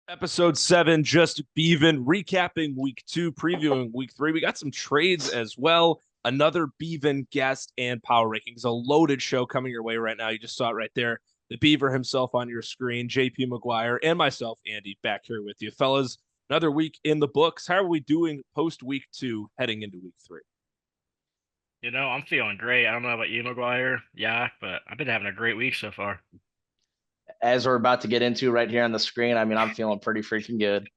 Episode 7, Just Beavin, recapping week 2, previewing week 3. We got some trades as well. Another Beavin guest and power rankings. A loaded show coming your way right now. You just saw it right there. The Beaver himself on your screen, JP McGuire, and myself, Andy, back here with you. Fellas, another week in the books. How are we doing post week 2 heading into week 3? I'm feeling great. I don't know about you, McGuire, but I've been having a great week so far. As we're about to get into right here on the screen, I'm feeling pretty freaking good.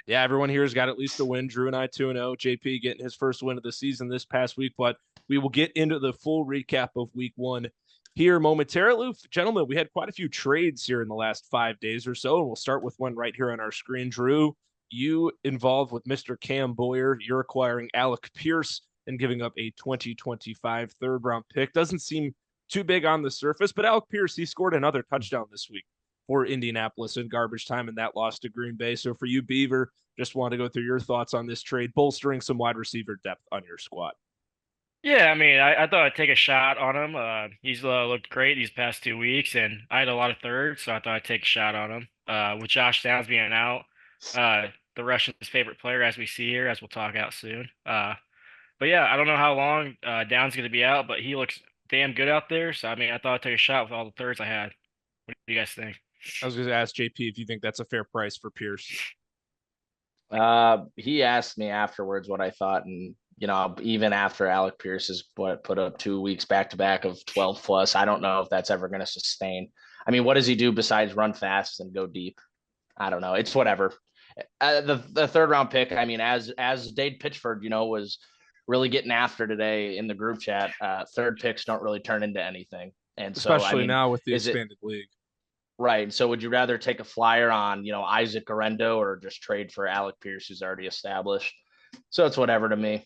Yeah, everyone here has got at least a win. Drew and I 2-0. JP getting his first win of the season this past week, but we will get into the full recap of week 1 here momentarily. Gentlemen, we had quite a few trades here in the last 5 days or so, and we'll start with one right here on our screen. Drew, you involved with Mr. Cam Boyer. You're acquiring Alec Pierce and giving up a 2025 third-round pick. Doesn't seem too big on the surface, but Alec Pierce, he scored another touchdown this week for Indianapolis in garbage time, and that loss to Green Bay. So for you, Beaver, just want to go through your thoughts on this trade, bolstering some wide receiver depth on your squad. Yeah, I thought I'd take a shot on him. He's looked great these past 2 weeks, and I had a lot of thirds, so I thought I'd take a shot on him. With Josh Downs being out, the Russian's favorite player, as we see here, as we'll talk out soon. But yeah, I don't know how long Downs going to be out, but he looks damn good out there. So I thought I'd take a shot with all the thirds I had. What do you guys think? I was going to ask JP if you think that's a fair price for Pierce. He asked me afterwards what I thought, and even after Alec Pierce has put up 2 weeks back to back of 12 plus, I don't know if that's ever going to sustain. What does he do besides run fast and go deep? I don't know. It's whatever. The third round pick. As Dade Pitchford, was really getting after today in the group chat. Third picks don't really turn into anything, and especially now with the expanded league. Right. So would you rather take a flyer on, Isaac Garendo or just trade for Alec Pierce, who's already established? So it's whatever to me.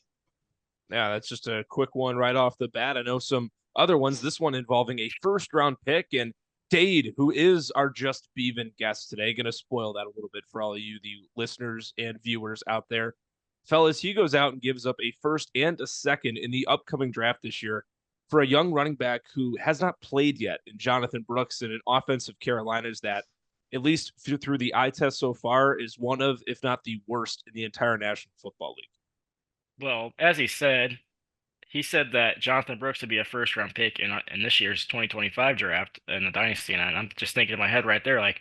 Yeah, that's just a quick one right off the bat. I know some other ones, this one involving a first round pick, and Dade, who is our Just Beavin guest today, going to spoil that a little bit for all of you, the listeners and viewers out there. Fellas, he goes out and gives up a first and a second in the upcoming draft this year for a young running back who has not played yet in Jonathan Brooks, and an offensive Carolinas that, at least through the eye test so far, is one of, if not the worst in the entire National Football League. Well, as he said that Jonathan Brooks would be a first-round pick in this year's 2025 draft in the Dynasty, and I'm just thinking in my head right there, like,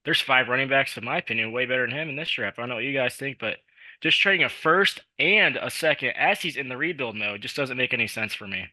there's 5 running backs, in my opinion, way better than him in this draft. I don't know what you guys think, but just trading a first and a second as he's in the rebuild mode just doesn't make any sense for me.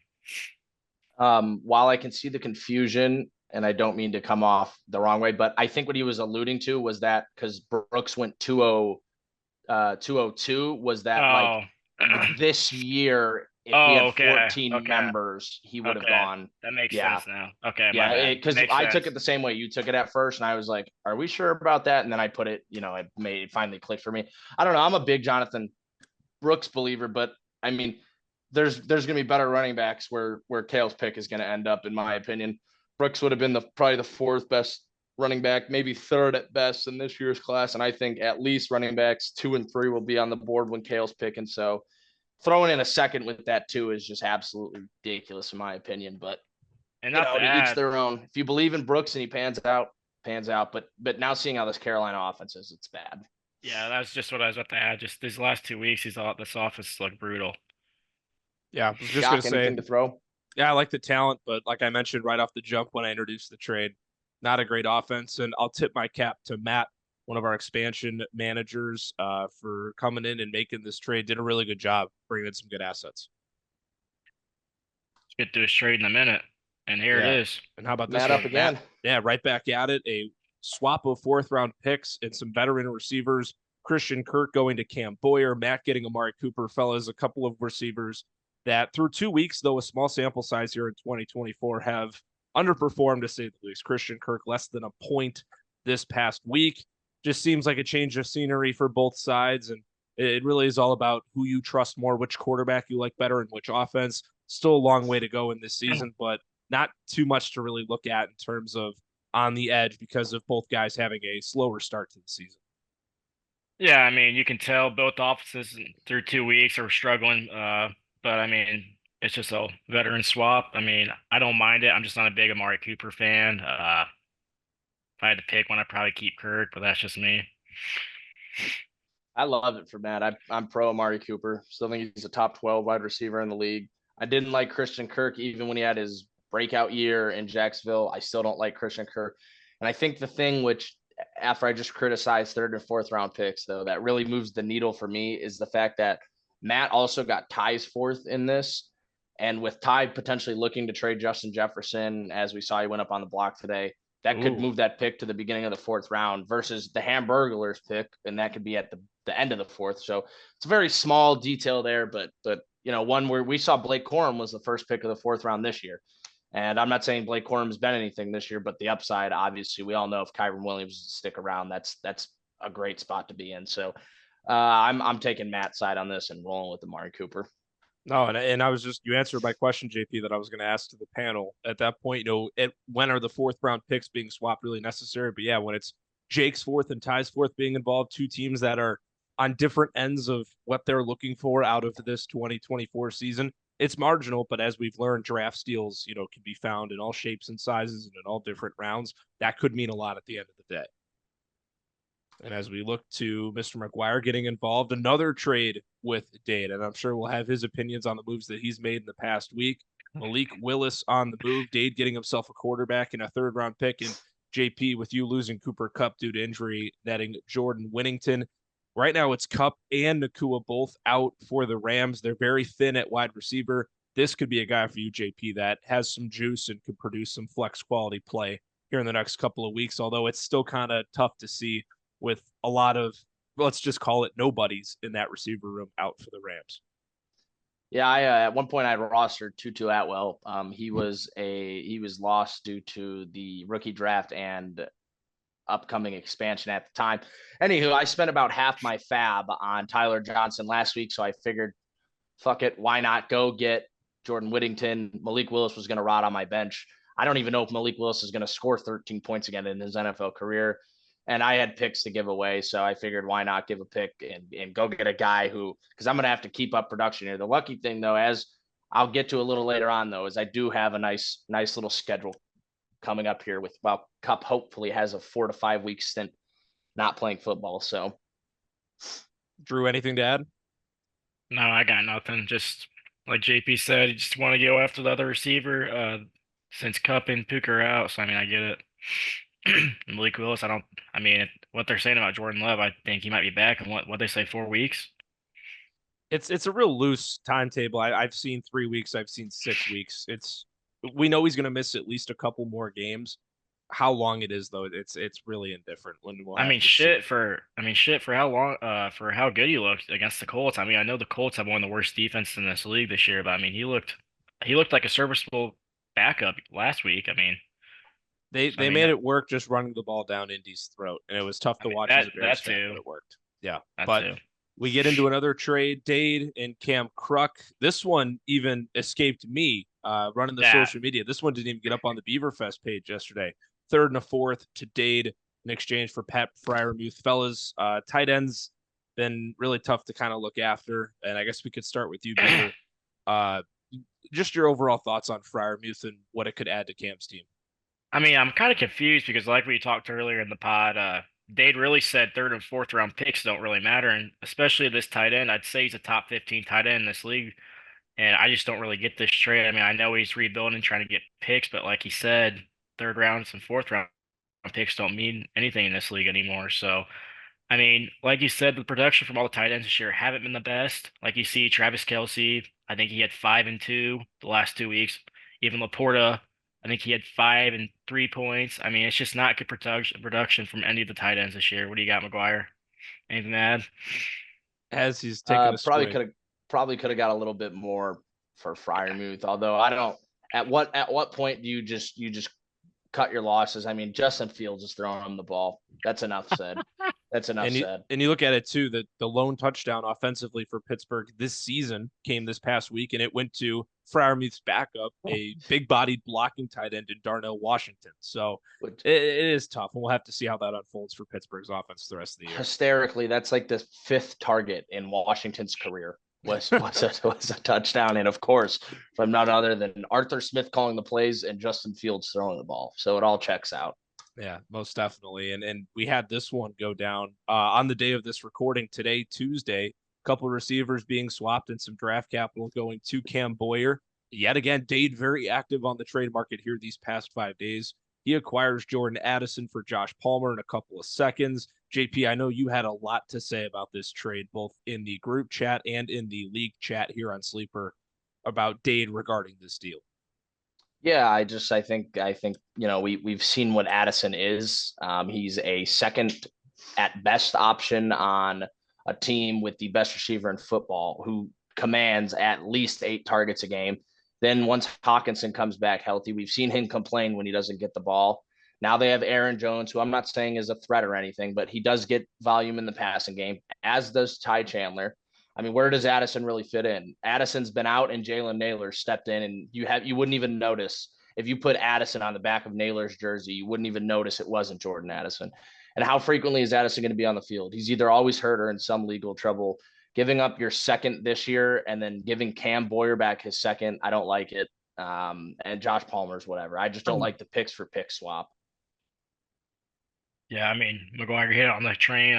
While I can see the confusion, and I don't mean to come off the wrong way, but I think what he was alluding to was that because Brooks went 202, was that like this year, if we had 14 members, he would have gone. That makes sense now. Okay. Yeah, because I took it the same way you took it at first, and I was like, are we sure about that? And then I put it, it finally clicked for me. I don't know. I'm a big Jonathan Brooks believer, but there's going to be better running backs where Kale's pick is going to end up, in my opinion. Brooks would have been probably the 4th best running back, maybe 3rd at best in this year's class. And I think at least running backs 2 and 3 will be on the board when Kale's picking. So throwing in a second with that too is just absolutely ridiculous, in my opinion. But to each their own. If you believe in Brooks and he pans out. But now seeing how this Carolina offense is, it's bad. Yeah, that's just what I was about to add. Just these last 2 weeks, this offense looked brutal. Yeah, I was just going to say, anything to throw. Yeah, I like the talent, but like I mentioned right off the jump when I introduced the trade, not a great offense. And I'll tip my cap to Matt, one of our expansion managers, for coming in and making this trade. Did a really good job bringing in some good assets. Let's get to his trade in a minute. And here it is. And how about this Matt one? up again? Matt, right back at it. A swap of 4th round picks and some veteran receivers. Christian Kirk going to Cam Boyer, Matt getting Amari Cooper. Fellas, a couple of receivers that through 2 weeks, though a small sample size here in 2024, have underperformed, to say the least. Christian Kirk less than a point this past week. Just seems like a change of scenery for both sides, and it really is all about who you trust more, which quarterback you like better, and which offense. Still a long way to go in this season, but not too much to really look at in terms of on the edge because of both guys having a slower start to the season. Yeah, you can tell both offenses through 2 weeks are struggling. But it's just a veteran swap. I don't mind it. I'm just not a big Amari Cooper fan. If I had to pick one, I'd probably keep Kirk, but that's just me. I love it for Matt. I'm pro Amari Cooper. Still think he's a top 12 wide receiver in the league. I didn't like Christian Kirk even when he had his breakout year in Jacksonville. I still don't like Christian Kirk. And I think the thing which, after I just criticized third and fourth round picks, though, that really moves the needle for me is the fact that Matt also got Ty's fourth in this. And with Ty potentially looking to trade Justin Jefferson, as we saw he went up on the block today, that could move that pick to the beginning of the fourth round versus the Hamburglers pick, and that could be at the end of the fourth. So it's a very small detail there, but one where we saw Blake Corum was the first pick of the fourth round this year. And I'm not saying Blake Corum's been anything this year, but the upside, obviously, we all know if Kyron Williams stick around, that's a great spot to be in. So I'm taking Matt's side on this and rolling with Amari Cooper. No, and I was just, you answered my question, JP, that I was going to ask to the panel at that point. When are the fourth round picks being swapped really necessary? But yeah, when it's Jake's fourth and Ty's fourth being involved, two teams that are on different ends of what they're looking for out of this 2024 season, it's marginal. But as we've learned, draft steals, can be found in all shapes and sizes and in all different rounds. That could mean a lot at the end of the day. And as we look to Mr. McGuire getting involved, another trade with Dade, and I'm sure we'll have his opinions on the moves that he's made in the past week. Malik Willis on the move, Dade getting himself a quarterback and a third-round pick, and JP, with you losing Cooper Kupp due to injury, netting Jordan Whittington. Right now, it's Kupp and Nakua both out for the Rams. They're very thin at wide receiver. This could be a guy for you, JP, that has some juice and could produce some flex quality play here in the next couple of weeks, although it's still kind of tough to see with a lot of, let's just call it, nobodies in that receiver room out for the Rams. Yeah, I at one point I had rostered Tutu Atwell. He was lost due to the rookie draft and upcoming expansion at the time. Anywho, I spent about half my fab on Tyler Johnson last week, so I figured, fuck it, why not go get Jordan Whittington? Malik Willis was going to rot on my bench. I don't even know if Malik Willis is going to score 13 points again in his NFL career. And I had picks to give away, so I figured why not give a pick and go get a guy who, because I'm going to have to keep up production here. The lucky thing, though, as I'll get to a little later on, though, is I do have a nice little schedule coming up here with, well, Kupp hopefully has a 4 to 5 week stint not playing football. So, Drew, anything to add? No, I got nothing. Just like JP said, you just want to go after the other receiver since Kupp and Puka are out. So, I mean, I get it. Malik Willis, what they're saying about Jordan Love, I think he might be back in what they say, 4 weeks. It's a real loose timetable. I've seen 3 weeks. I've seen 6 weeks. We know he's going to miss at least a couple more games. How long it is, though, it's really indifferent. Shit for how long, for how good he looked against the Colts. I mean, I know the Colts have one of the worst defenses in this league this year, but he looked like a serviceable backup last week. They made it work just running the ball down Indy's throat, and it was tough to watch as a Bears fan, but it worked. Yeah, we get into another trade, Dade and Cam Kruk. This one even escaped me running the social media. This one didn't even get up on the Beaverfest page yesterday. Third and a fourth to Dade in exchange for Pat Freiermuth. Fellas, tight ends been really tough to kind of look after, and I guess we could start with you, Beaver. Just your overall thoughts on Freiermuth and what it could add to Cam's team. I'm kind of confused because, like we talked earlier in the pod, Dade really said third and fourth round picks don't really matter, and especially this tight end, I'd say he's a top 15 tight end in this league, and I just don't really get this trade. I know he's rebuilding, trying to get picks, but like he said, third rounds and fourth round picks don't mean anything in this league anymore. So, like you said, the production from all the tight ends this year haven't been the best. Like you see, Travis Kelce, I think he had 5 and 2 the last 2 weeks. Even Laporta, I think he had 5 and 3 points. It's just not good production from any of the tight ends this year. What do you got, McGuire? Anything to add? As he's taking a probably could have got a little bit more for Freiermuth. Although I don't. At what point do you just cut your losses? Justin Fields is throwing him the ball. That's enough said. That's enough said. And you look at it too, that the lone touchdown offensively for Pittsburgh this season came this past week, and it went to Freiermuth's backup, a big-bodied blocking tight end in Darnell Washington. So it is tough, and we'll have to see how that unfolds for Pittsburgh's offense the rest of the year. Hysterically, that's like the 5th target in Washington's career was a touchdown, and of course, from none other than Arthur Smith calling the plays and Justin Fields throwing the ball. So it all checks out. Yeah, most definitely. And we had this one go down on the day of this recording today, Tuesday. A couple of receivers being swapped and some draft capital going to Cam Boyer. Yet again, Dade very active on the trade market here these past 5 days. He acquires Jordan Addison for Josh Palmer in a couple of seconds. JP, I know you had a lot to say about this trade, both in the group chat and in the league chat here on Sleeper about Dade regarding this deal. Yeah, I think we've seen what Addison is. He's a second at best option on a team with the best receiver in football who commands at least 8 targets a game. Then once Hawkinson comes back healthy, we've seen him complain when he doesn't get the ball. Now they have Aaron Jones, who I'm not saying is a threat or anything, but he does get volume in the passing game, as does Ty Chandler. I mean, where does Addison really fit in? Addison's been out and Jalen Naylor stepped in, and you wouldn't even notice if you put Addison on the back of Naylor's jersey, you wouldn't even notice it wasn't Jordan Addison. And how frequently is Addison going to be on the field? He's either always hurt or in some legal trouble. Giving up your second this year and then giving Cam Boyer back his second, I don't like it. And Josh Palmer's whatever. I just don't like the picks for pick swap. Yeah, I mean, McGuire hit on the train.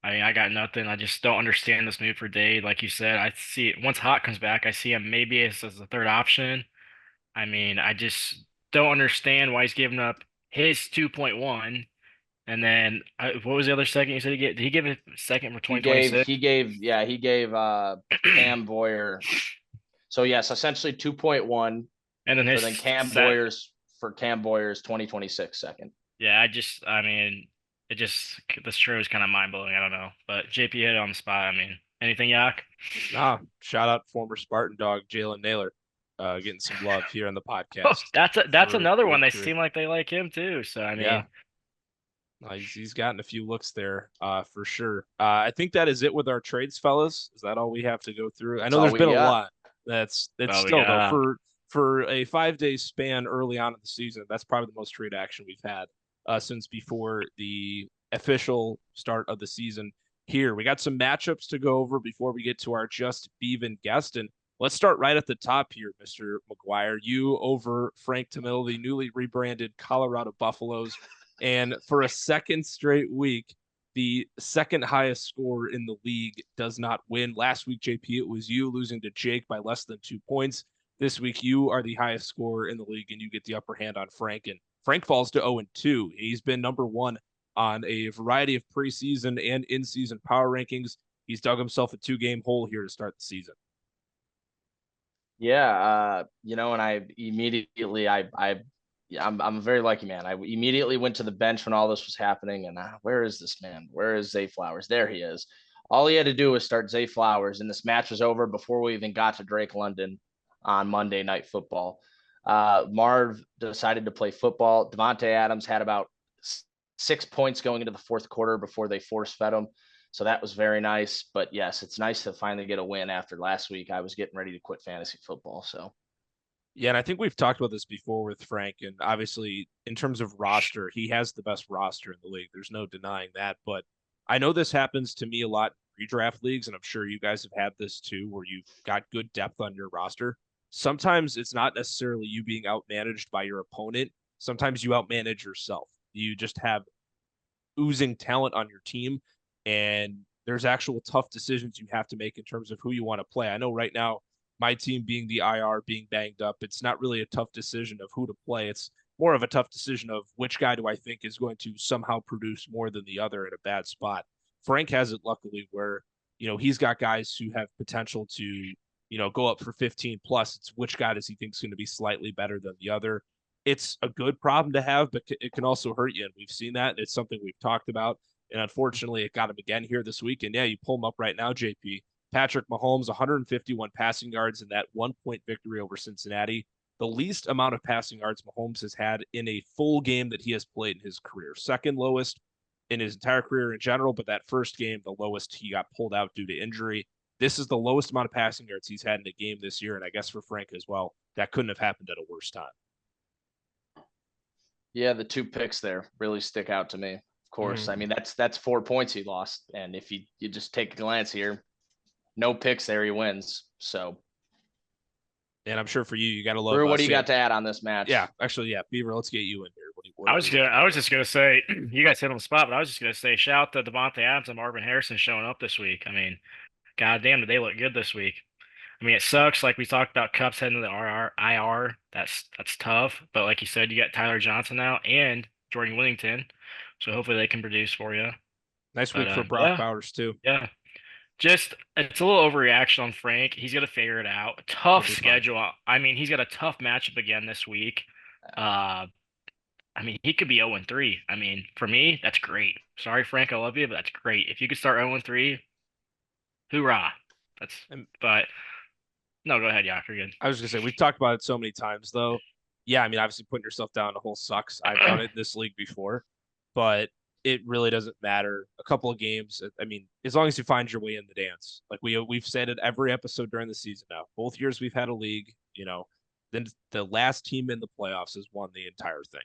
I got nothing. I just don't understand this move for Dade. Like you said, I see it once Hot comes back, I see him maybe as a third option. I mean, I just don't understand why he's giving up his 2.1. And then what was the other second you said he get? Did he give a second for 2026? He gave Cam Boyer. So yes, essentially 2.1 And then for then Cam Boyer's 2026 second. Yeah, this show is kind of mind blowing. I don't know, but JP hit it on the spot. I mean, anything, Yak? Shout out former Spartan dog Jalen Naylor, getting some love here on the podcast. Oh, that's another one. They seem like they like him too. So I mean, yeah. He's gotten a few looks there, for sure. I think that is it with our trades, fellas. Is that all we have to go through? I know there's been a lot. That's still though for a 5-day span early on in the season. That's probably the most trade action we've had since before the official start of the season. Here we got some matchups to go over before we get to our Just Beavin Guest, and let's start right at the top here, Mr. McGuire. You over Frank Tamil, the newly rebranded Colorado Buffaloes. And for a second straight week, the second highest scorer in the league does not win. Last week, JP, it was you losing to Jake by less than 2 points. This week, you are the highest scorer in the league, and you get the upper hand on Frank. And Frank falls to 0-2. He's been number one on a variety of preseason and in-season power rankings. He's dug himself a 2-game hole here to start the season. Yeah, and I immediately I'm a very lucky man. I immediately went to the bench when all this was happening, and where is this man? Where is Zay Flowers? There he is. All he had to do was start Zay Flowers, and this match was over before we even got to Drake London on Monday Night Football. Marv decided to play football. Devontae Adams had about 6 points going into the fourth quarter before they force-fed him. So that was very nice. But yes, it's nice to finally get a win after last week. I was getting ready to quit fantasy football. So yeah, and I think we've talked about this before with Frank, and obviously in terms of roster, he has the best roster in the league. There's no denying that, but I know this happens to me a lot in redraft leagues, and I'm sure you guys have had this too, where you've got good depth on your roster. Sometimes it's not necessarily you being outmanaged by your opponent. Sometimes you outmanage yourself. You just have oozing talent on your team, and there's actual tough decisions you have to make in terms of who you want to play. I know right now, my team being the IR, being banged up, it's not really a tough decision of who to play. It's more of a tough decision of which guy do I think is going to somehow produce more than the other in a bad spot. Frank has it luckily where, he's got guys who have potential to, go up for 15 plus. It's which guy does he think is going to be slightly better than the other. It's a good problem to have, but it can also hurt you. And we've seen that. It's something we've talked about. And unfortunately, it got him again here this week. And yeah, you pull him up right now, JP. Patrick Mahomes, 151 passing yards in that 1-point victory over Cincinnati. The least amount of passing yards Mahomes has had in a full game that he has played in his career. Second lowest in his entire career in general, but that first game, the lowest he got pulled out due to injury. This is the lowest amount of passing yards he's had in a game this year, and I guess for Frank as well, that couldn't have happened at a worse time. Yeah, the 2 picks there really stick out to me. Of course, I mean that's 4 points he lost, and if you just take a glance here, no picks there, he wins. So And I'm sure for you, you got to love. Brew, what do you got to add on this match? Yeah, actually, yeah, Beaver, let's get you in here. I was just gonna say, you guys hit on the spot, but I was just gonna say, shout out to Devontae Adams and Marvin Harrison showing up this week. I mean, goddamn, did they look good this week? I mean, it sucks. Like we talked about, Cup's heading to the IR. That's tough. But like you said, you got Tyler Johnson now and Jordan Whittington, so hopefully they can produce for you. Nice week for Brock Bowers too. Yeah. Just it's a little overreaction on Frank. He's gonna figure it out. Tough schedule. Fine. I mean, he's got a tough matchup again this week. I mean, he could be 0-3. I mean, for me, that's great. Sorry, Frank, I love you, but that's great. If you could start 0-3, hoorah. But no, go ahead, Yak, you're good. I was gonna say we've talked about it so many times though. Yeah, I mean, obviously putting yourself down a hole sucks. I've done it in this league before, but it really doesn't matter. A couple of games. I mean, as long as you find your way in the dance, like we've said it every episode during the season now. Both years we've had a league, then the last team in the playoffs has won the entire thing.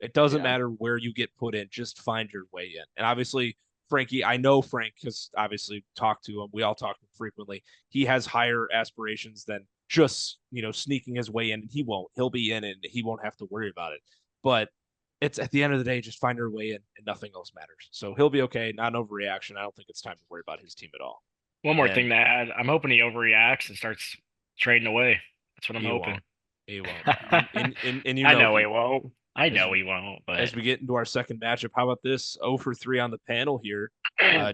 It doesn't matter where you get put in, just find your way in. And obviously, Frankie, I know Frank because obviously talked to him. We all talk to him frequently. He has higher aspirations than just, sneaking his way in. And he won't. He'll be in and he won't have to worry about it. But it's at the end of the day, just find your way in and nothing else matters. So he'll be okay. Not an overreaction. I don't think it's time to worry about his team at all. One more thing to add. I'm hoping he overreacts and starts trading away. That's what I'm hoping. He won't. And I know he won't. I know he won't. But as we get into our second matchup, how about this? 0-3 on the panel here.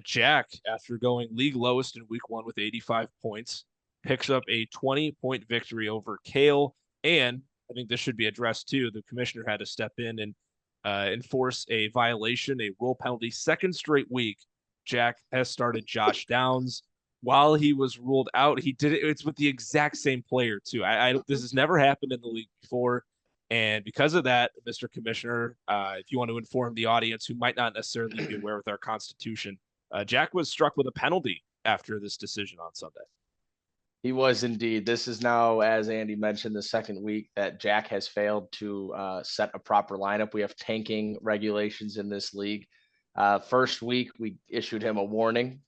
Jack, after going league lowest in week 1 with 85 points, picks up a 20-point victory over Kale. And I think this should be addressed too. The commissioner had to step in and enforce a violation, a rule penalty. Second straight week, Jack has started Josh Downs. While he was ruled out, he did it. It's with the exact same player too. This has never happened in the league before. And because of that, Mr. Commissioner, if you want to inform the audience who might not necessarily be aware with our Constitution, Jack was struck with a penalty after this decision on Sunday. He was indeed. This is now, as Andy mentioned, the second week that Jack has failed to set a proper lineup. We have tanking regulations in this league. First week, we issued him a warning,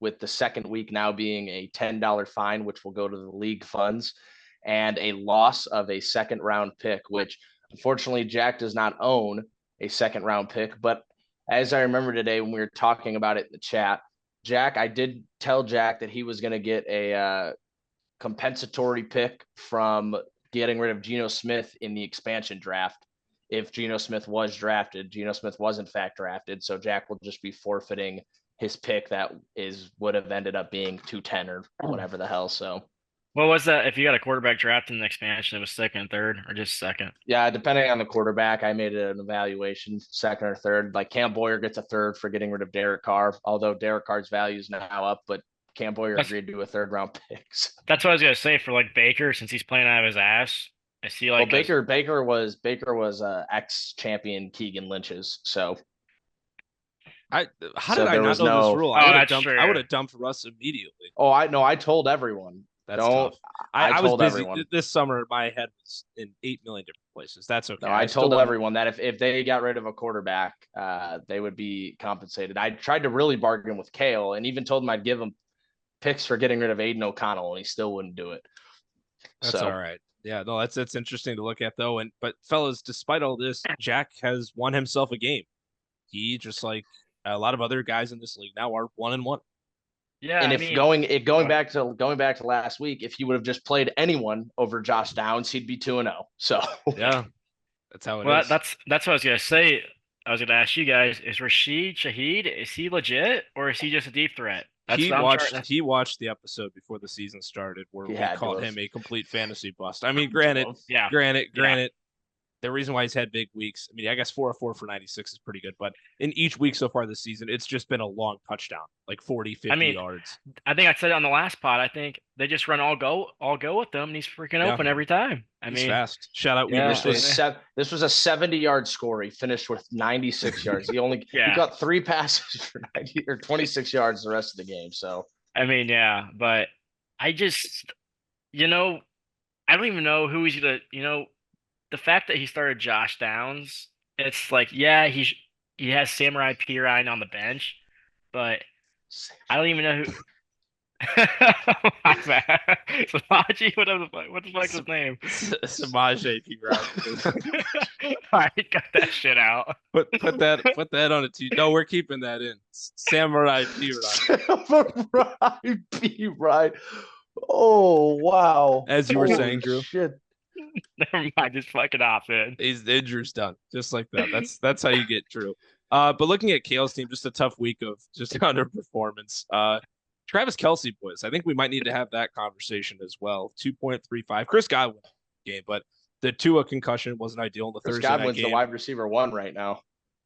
with the second week now being a $10 fine, which will go to the league funds, and a loss of a second round pick, which unfortunately Jack does not own a second round pick. But as I remember today when we were talking about it in the chat, I did tell Jack that he was going to get a compensatory pick from getting rid of Geno Smith in the expansion draft. If Geno Smith was drafted, Geno Smith was in fact drafted. So Jack will just be forfeiting his pick that would have ended up being 210 or whatever the hell. So what was that? If you got a quarterback draft in the expansion, it was second and third or just second? Yeah, depending on the quarterback, I made it an evaluation, second or third. Like Cam Boyer gets a third for getting rid of Derek Carr, although Derek Carr's value is now up, but Cam Boyer agreed to a third round pick. So. That's what I was gonna say for like Baker, since he's playing out of his ass. I see like Baker was ex-champion Keegan Lynch's. So how did I not know this rule? I would have dumped Russ immediately. Oh, I told everyone. That's tough. I was busy everyone. This summer. My head was in 8 million different places. That's okay. No, I told everyone that if they got rid of a quarterback, they would be compensated. I tried to really bargain with Kale and even told him I'd give him picks for getting rid of Aiden O'Connell, and he still wouldn't do it. That's all right. Yeah, no, that's interesting to look at though. But fellas, despite all this, Jack has won himself a game. He, just like a lot of other guys in this league now, are 1-1. Yeah, and going back to last week, if he would have just played anyone over Josh Downs, he'd be 2-0. So yeah, that's how it is. That's what I was gonna say. I was gonna ask you guys: is Rashid Shaheed, is he legit or is he just a deep threat? He watched the episode before the season started where we called him a complete fantasy bust. I mean, granted. The reason why he's had big weeks, I mean, I guess 404 for 96 is pretty good, but in each week so far this season, it's just been a long touchdown, like 40, 50 yards. I think I said it on the last pod. I think they just run all go with them, and he's freaking open every time. He's fast. Shout out. This was a 70-yard score. He finished with 96 yards. He only he got 3 passes for 90 or 26 yards the rest of the game. So I mean, yeah, but I just, I don't even know who he's gonna, the fact that he started Josh Downs, it's like, yeah, he has Samurai Pirine on the bench, but I don't even know who. My bad. Samaji, what the fuck's his name? Samaje P. Ryan. All right, got that shit out. Put that on a t. No, we're keeping that in. Samurai P. Ryan. Samurai P. Ryan. Oh wow! As you were Holy saying, Drew. Shit. Never mind, just fucking off, man. The injury's done, just like that. That's how you get Drew. But looking at Kale's team, just a tough week of just underperformance. Travis Kelce, boys, I think we might need to have that conversation as well. 2.35. Chris Godwin game, but the Tua concussion wasn't ideal in the Chris Thursday Godwin's night game. the wide receiver 1 right now.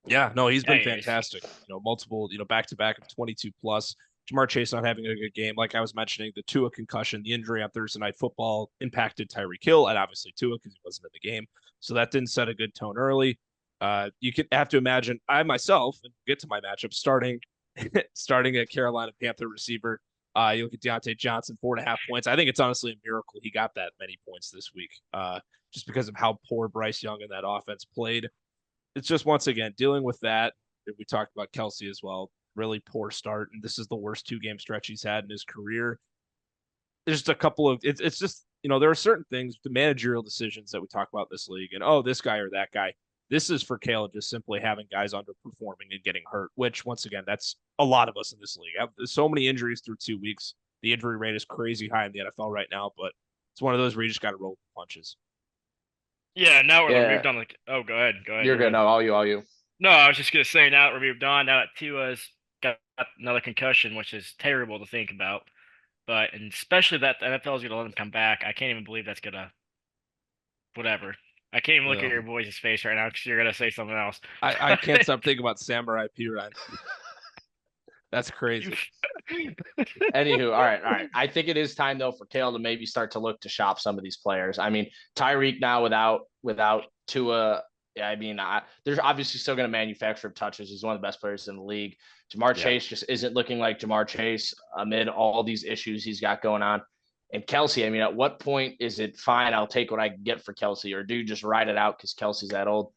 Yeah, no, he's been Yeah, he is. fantastic. Multiple, back to back of 22 plus. Jamar Chase not having a good game. Like I was mentioning, the Tua concussion, the injury on Thursday Night Football impacted Tyreek Hill and obviously Tua because he wasn't in the game. So that didn't set a good tone early. You could have to imagine I myself, and get to my matchup, starting a Carolina Panther receiver. You look at Deontay Johnson, 4.5 points. I think it's honestly a miracle he got that many points this week, just because of how poor Bryce Young and that offense played. It's just, once again, dealing with that. We talked about Kelce as well. Really poor start, and this is the worst 2-game stretch he's had in his career. There's just a couple of it's just there are certain things, the managerial decisions that we talk about in this league, and this guy or that guy. This is for Kale just simply having guys underperforming and getting hurt, which once again, that's a lot of us in this league. There's so many injuries through 2 weeks. The injury rate is crazy high in the NFL right now, but it's one of those where you just got to roll with the punches. Yeah, now we're moved on. Oh, go ahead. You're good. No, all you. No, I was just gonna say now that we're moved on. Now that Tua's got another concussion, which is terrible to think about, and especially that the NFL is gonna let him come back. I can't even believe that's gonna. Whatever. I can't even look at your boys' face right now because you're gonna say something else. I can't stop thinking about Samurai P. Ryan. That's crazy. Anywho, all right. I think it is time though for Kale to maybe start to look to shop some of these players. I mean, Tyreek now without Tua. I mean, there's obviously still going to manufacture touches. He's one of the best players in the league. Jamar Chase just isn't looking like Jamar Chase amid all these issues he's got going on. And Kelce, I mean, at what point is it fine? I'll take what I can get for Kelce, or do you just ride it out because Kelsey's that old?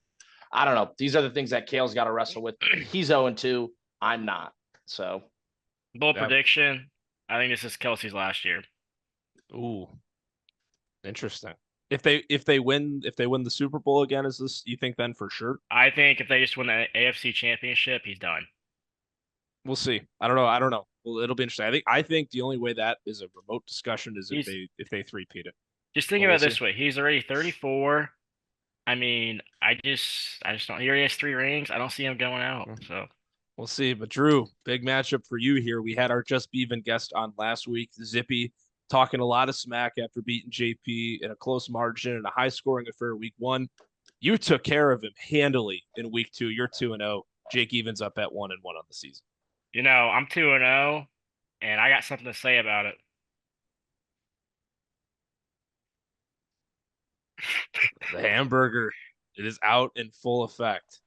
I don't know. These are the things that Kale's got to wrestle with. He's 0-2. I'm not. So, bold prediction. I think this is Kelsey's last year. Ooh, interesting. If they win the Super Bowl again, is this, you think, then for sure? I think if they just win the AFC Championship, he's done. We'll see. I don't know. Well, it'll be interesting. I think the only way that is a remote discussion is if they three-peat it. Just think about it this way: he's already 34. I mean, I just don't. He already has 3 rings. I don't see him going out. So we'll see. But Drew, big matchup for you here. We had our Just Beavin guest on last week, Zippy, talking a lot of smack after beating JP in a close margin and a high-scoring affair week 1. You took care of him handily in week 2. You're 2-0. Jake Evans up at 1-1 on the season. I'm 2-0, and I got something to say about it. The hamburger, it is out in full effect.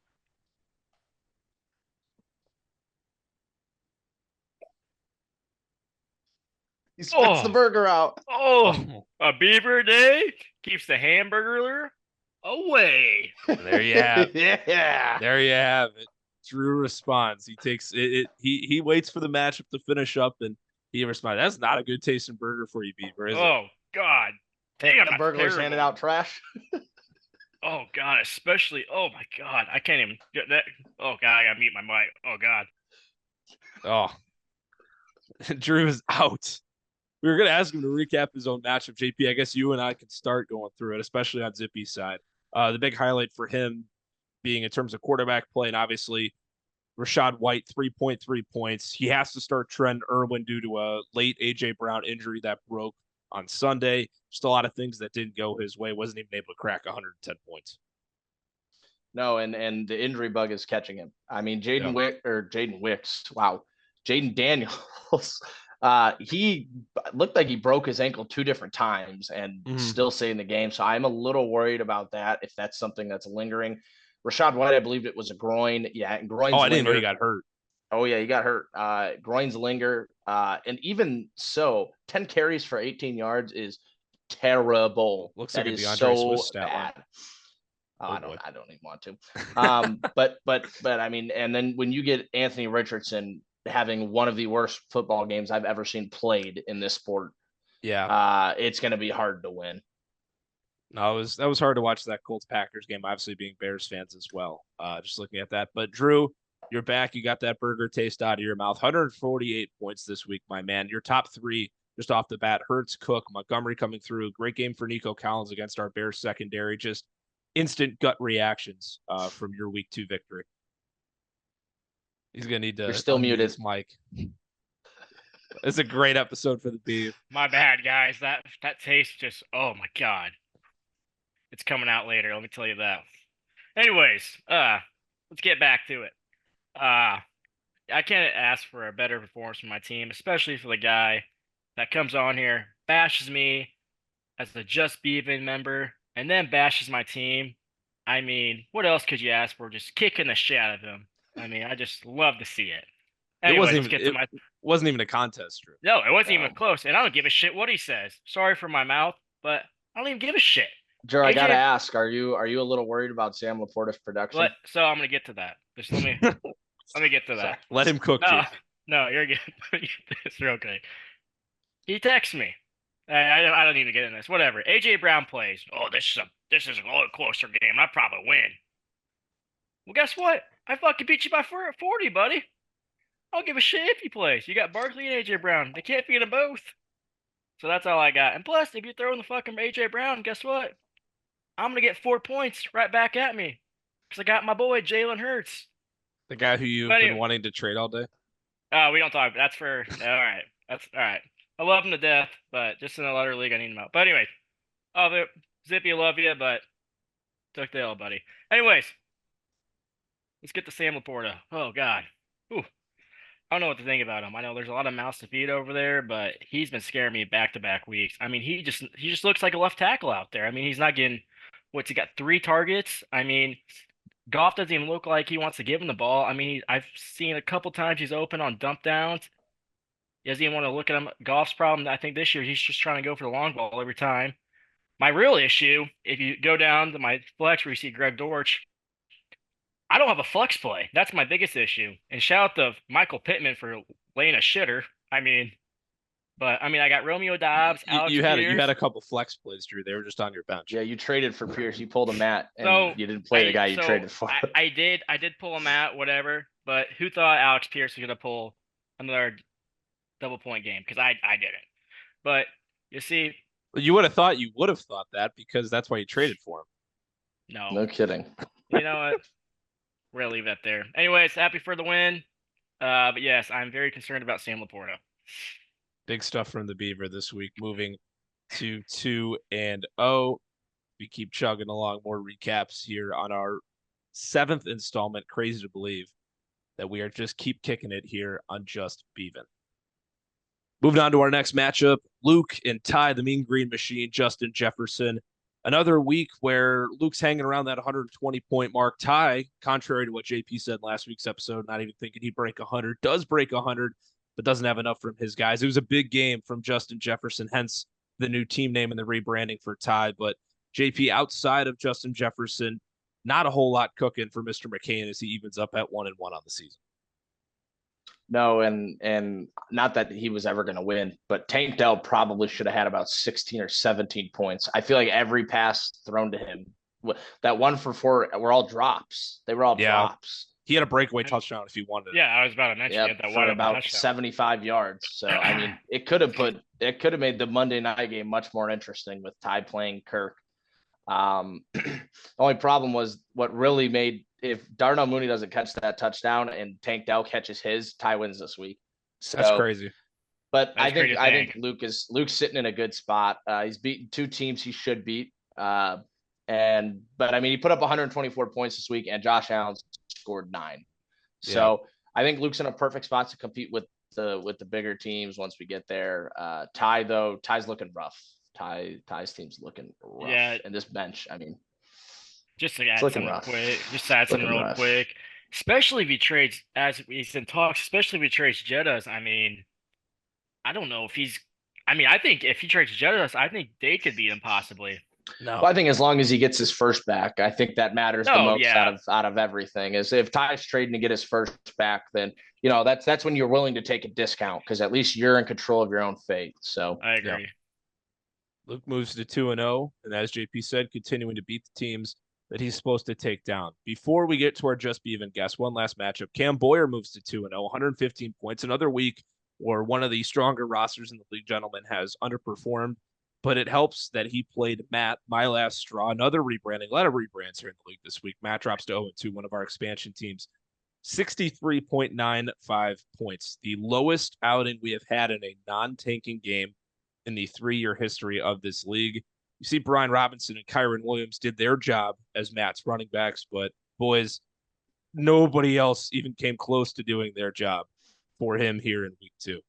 He spits the burger out. Oh, a Beaver Day keeps the hamburger away. There you have it. Yeah. There you have it. Drew responds. He takes it. He waits for the matchup to finish up, and he responds. That's not a good tasting burger for you, Beaver, is it? Oh God. Damn, the burglars handed out trash. Oh God, especially. Oh my God, I can't even get that. Oh God, I gotta mute my mic. Oh God. Oh, Drew is out. We were gonna ask him to recap his own matchup, JP. I guess you and I can start going through it, especially on Zippy's side. The big highlight for him being in terms of quarterback play, and obviously Rachaad White, 3.3 points. He has to start Trent Irwin due to a late A.J. Brown injury that broke on Sunday. Just a lot of things that didn't go his way. Wasn't even able to crack 110 points. No, and the injury bug is catching him. I mean, Jaden Wicks. Wow. Jaden Daniels. He looked like he broke his ankle 2 different times and still stayed in the game. So I'm a little worried about that, if that's something that's lingering. Rachaad White, I believe it was a groin. Yeah, and groins. Oh, I didn't know he got hurt. Oh, yeah, he got hurt. Groins linger. And even so, 10 carries for 18 yards is terrible. Looks that like is DeAndre so Swift stat bad. line. I don't even want to. But I mean, and then when you get Anthony Richardson having one of the worst football games I've ever seen played in this sport. Yeah. It's going to be hard to win. No, that was hard to watch that Colts Packers game, obviously being Bears fans as well. Just looking at that. But Drew, you're back. You got that burger taste out of your mouth. 148 points this week, my man. Your top three just off the bat: Hurts, Cook, Montgomery coming through. Great game for Nico Collins against our Bears secondary. Just instant gut reactions from your week 2 victory. He's gonna need to. You're still muted, Mike. It's a great episode for the Beef. My bad, guys. That taste just, oh my God. It's coming out later, let me tell you that. Anyways, let's get back to it. I can't ask for a better performance from my team, especially for the guy that comes on here, bashes me as a Just Beavin member, and then bashes my team. I mean, what else could you ask for? Just kicking the shit out of him. I mean, I just love to see it. Anyways, it wasn't even a contest, Drew. No, it wasn't even close, and I don't give a shit what he says. Sorry for my mouth, but I don't even give a shit. Drew, I gotta ask: Are you a little worried about Sam Laporta's production? So I'm gonna get to that. Just let me get to that. Let him cook. No, you're good. It's real quick. He texts me. I don't need to get in this. Whatever. AJ Brown plays. Oh, this is a little closer game. I probably win. Well, guess what? I fucking beat you by 40, buddy. I don't give a shit if he plays. You got Barkley and AJ Brown. They can't beat them both. So that's all I got. And plus, if you're throwing the fucking AJ Brown, guess what? I'm going to get 4 points right back at me. Because I got my boy, Jalen Hurts. The guy who you've been wanting to trade all day? We don't talk. That's for... all right. That's all right. I love him to death, but just in a letter league, I need him out. But anyways. Zippy, love you, but took the L, buddy. Anyways. Let's get to Sam Laporta. Oh, God. Ooh. I don't know what to think about him. I know there's a lot of mouths to feed over there, but he's been scaring me back-to-back weeks. I mean, he just looks like a left tackle out there. I mean, he's not getting... What's he got? 3 targets? I mean, Goff doesn't even look like he wants to give him the ball. I mean, I've seen a couple times he's open on dump downs. He doesn't even want to look at him. Goff's problem, I think this year, he's just trying to go for the long ball every time. My real issue, if you go down to my flex where you see Greg Dortch, I don't have a flex play. That's my biggest issue. And shout out to Michael Pittman for laying a shitter. I mean, I got Romeo Dobbs. Alex you Pierce. had a couple flex plays, Drew. They were just on your bench. Yeah, you traded for Pierce. You pulled a Matt, and you didn't play the guy you traded for. I did pull a Matt, whatever. But who thought Alex Pierce was gonna pull another double point game? Because I didn't. But you see, you would have thought that because that's why you traded for him. No kidding. You know what? We're gonna leave that there. Anyways, happy for the win. But yes, I'm very concerned about Sam Laporta. Big stuff from the Beaver this week. Moving to 2-0. We keep chugging along. More recaps here on our 7th installment. Crazy to believe that we are just keep kicking it here on Just Beavin. Moving on to our next matchup. Luke and Ty, the Mean Green Machine, Justin Jefferson. Another week where Luke's hanging around that 120-point mark. Ty, contrary to what JP said last week's episode, not even thinking he'd break 100, does break 100, but doesn't have enough from his guys. It was a big game from Justin Jefferson, hence the new team name and the rebranding for Ty. But JP, outside of Justin Jefferson, not a whole lot cooking for Mr. McCain as he evens up at 1-1 on the season. No, and not that he was ever going to win, but Tank Dell probably should have had about 16 or 17 points. I feel like every pass thrown to him, that 1 for 4, were all drops. They were all drops. He had a breakaway touchdown if he wanted. Yeah, I was about to mention that for about 75 yards. So I mean, it could have made the Monday night game much more interesting with Ty playing Kirk. The only problem was what really made, if Darnell Mooney doesn't catch that touchdown and Tank Dell catches his, Ty wins this week. So, that's crazy. But I think Luke's sitting in a good spot. He's beaten 2 teams he should beat. But I mean, he put up 124 points this week, and Josh Allen scored 9. So I think Luke's in a perfect spot to compete with the bigger teams once we get there. Ty's looking rough. Ty's team's looking rough. Yeah. And this bench, I mean, just to add something real quick. Especially if he trades, as he's in talks, especially if he trades Jettas. I mean, I don't know if I think if he trades Jettas, I think Dade could beat him possibly. No. Well, I think as long as he gets his first back, I think that matters the most out of everything. Is if Ty's trading to get his first back, then that's when you're willing to take a discount because at least you're in control of your own fate. So I agree. Yeah. Luke moves to 2-0, and as JP said, continuing to beat the teams that he's supposed to take down. Before we get to our Just Beavin guest, one last matchup. Cam Boyer moves to 2-0, 115 points. Another week where one of the stronger rosters in the league, gentlemen, has underperformed, but it helps that he played Matt, my last straw, another rebranding. A lot of rebrands here in the league this week. Matt drops to 0-2, one of our expansion teams. 63.95 points, the lowest outing we have had in a non-tanking game in the 3-year history of this league. You see Brian Robinson and Kyron Williams did their job as Matt's running backs, but boys, nobody else even came close to doing their job for him here in week 2.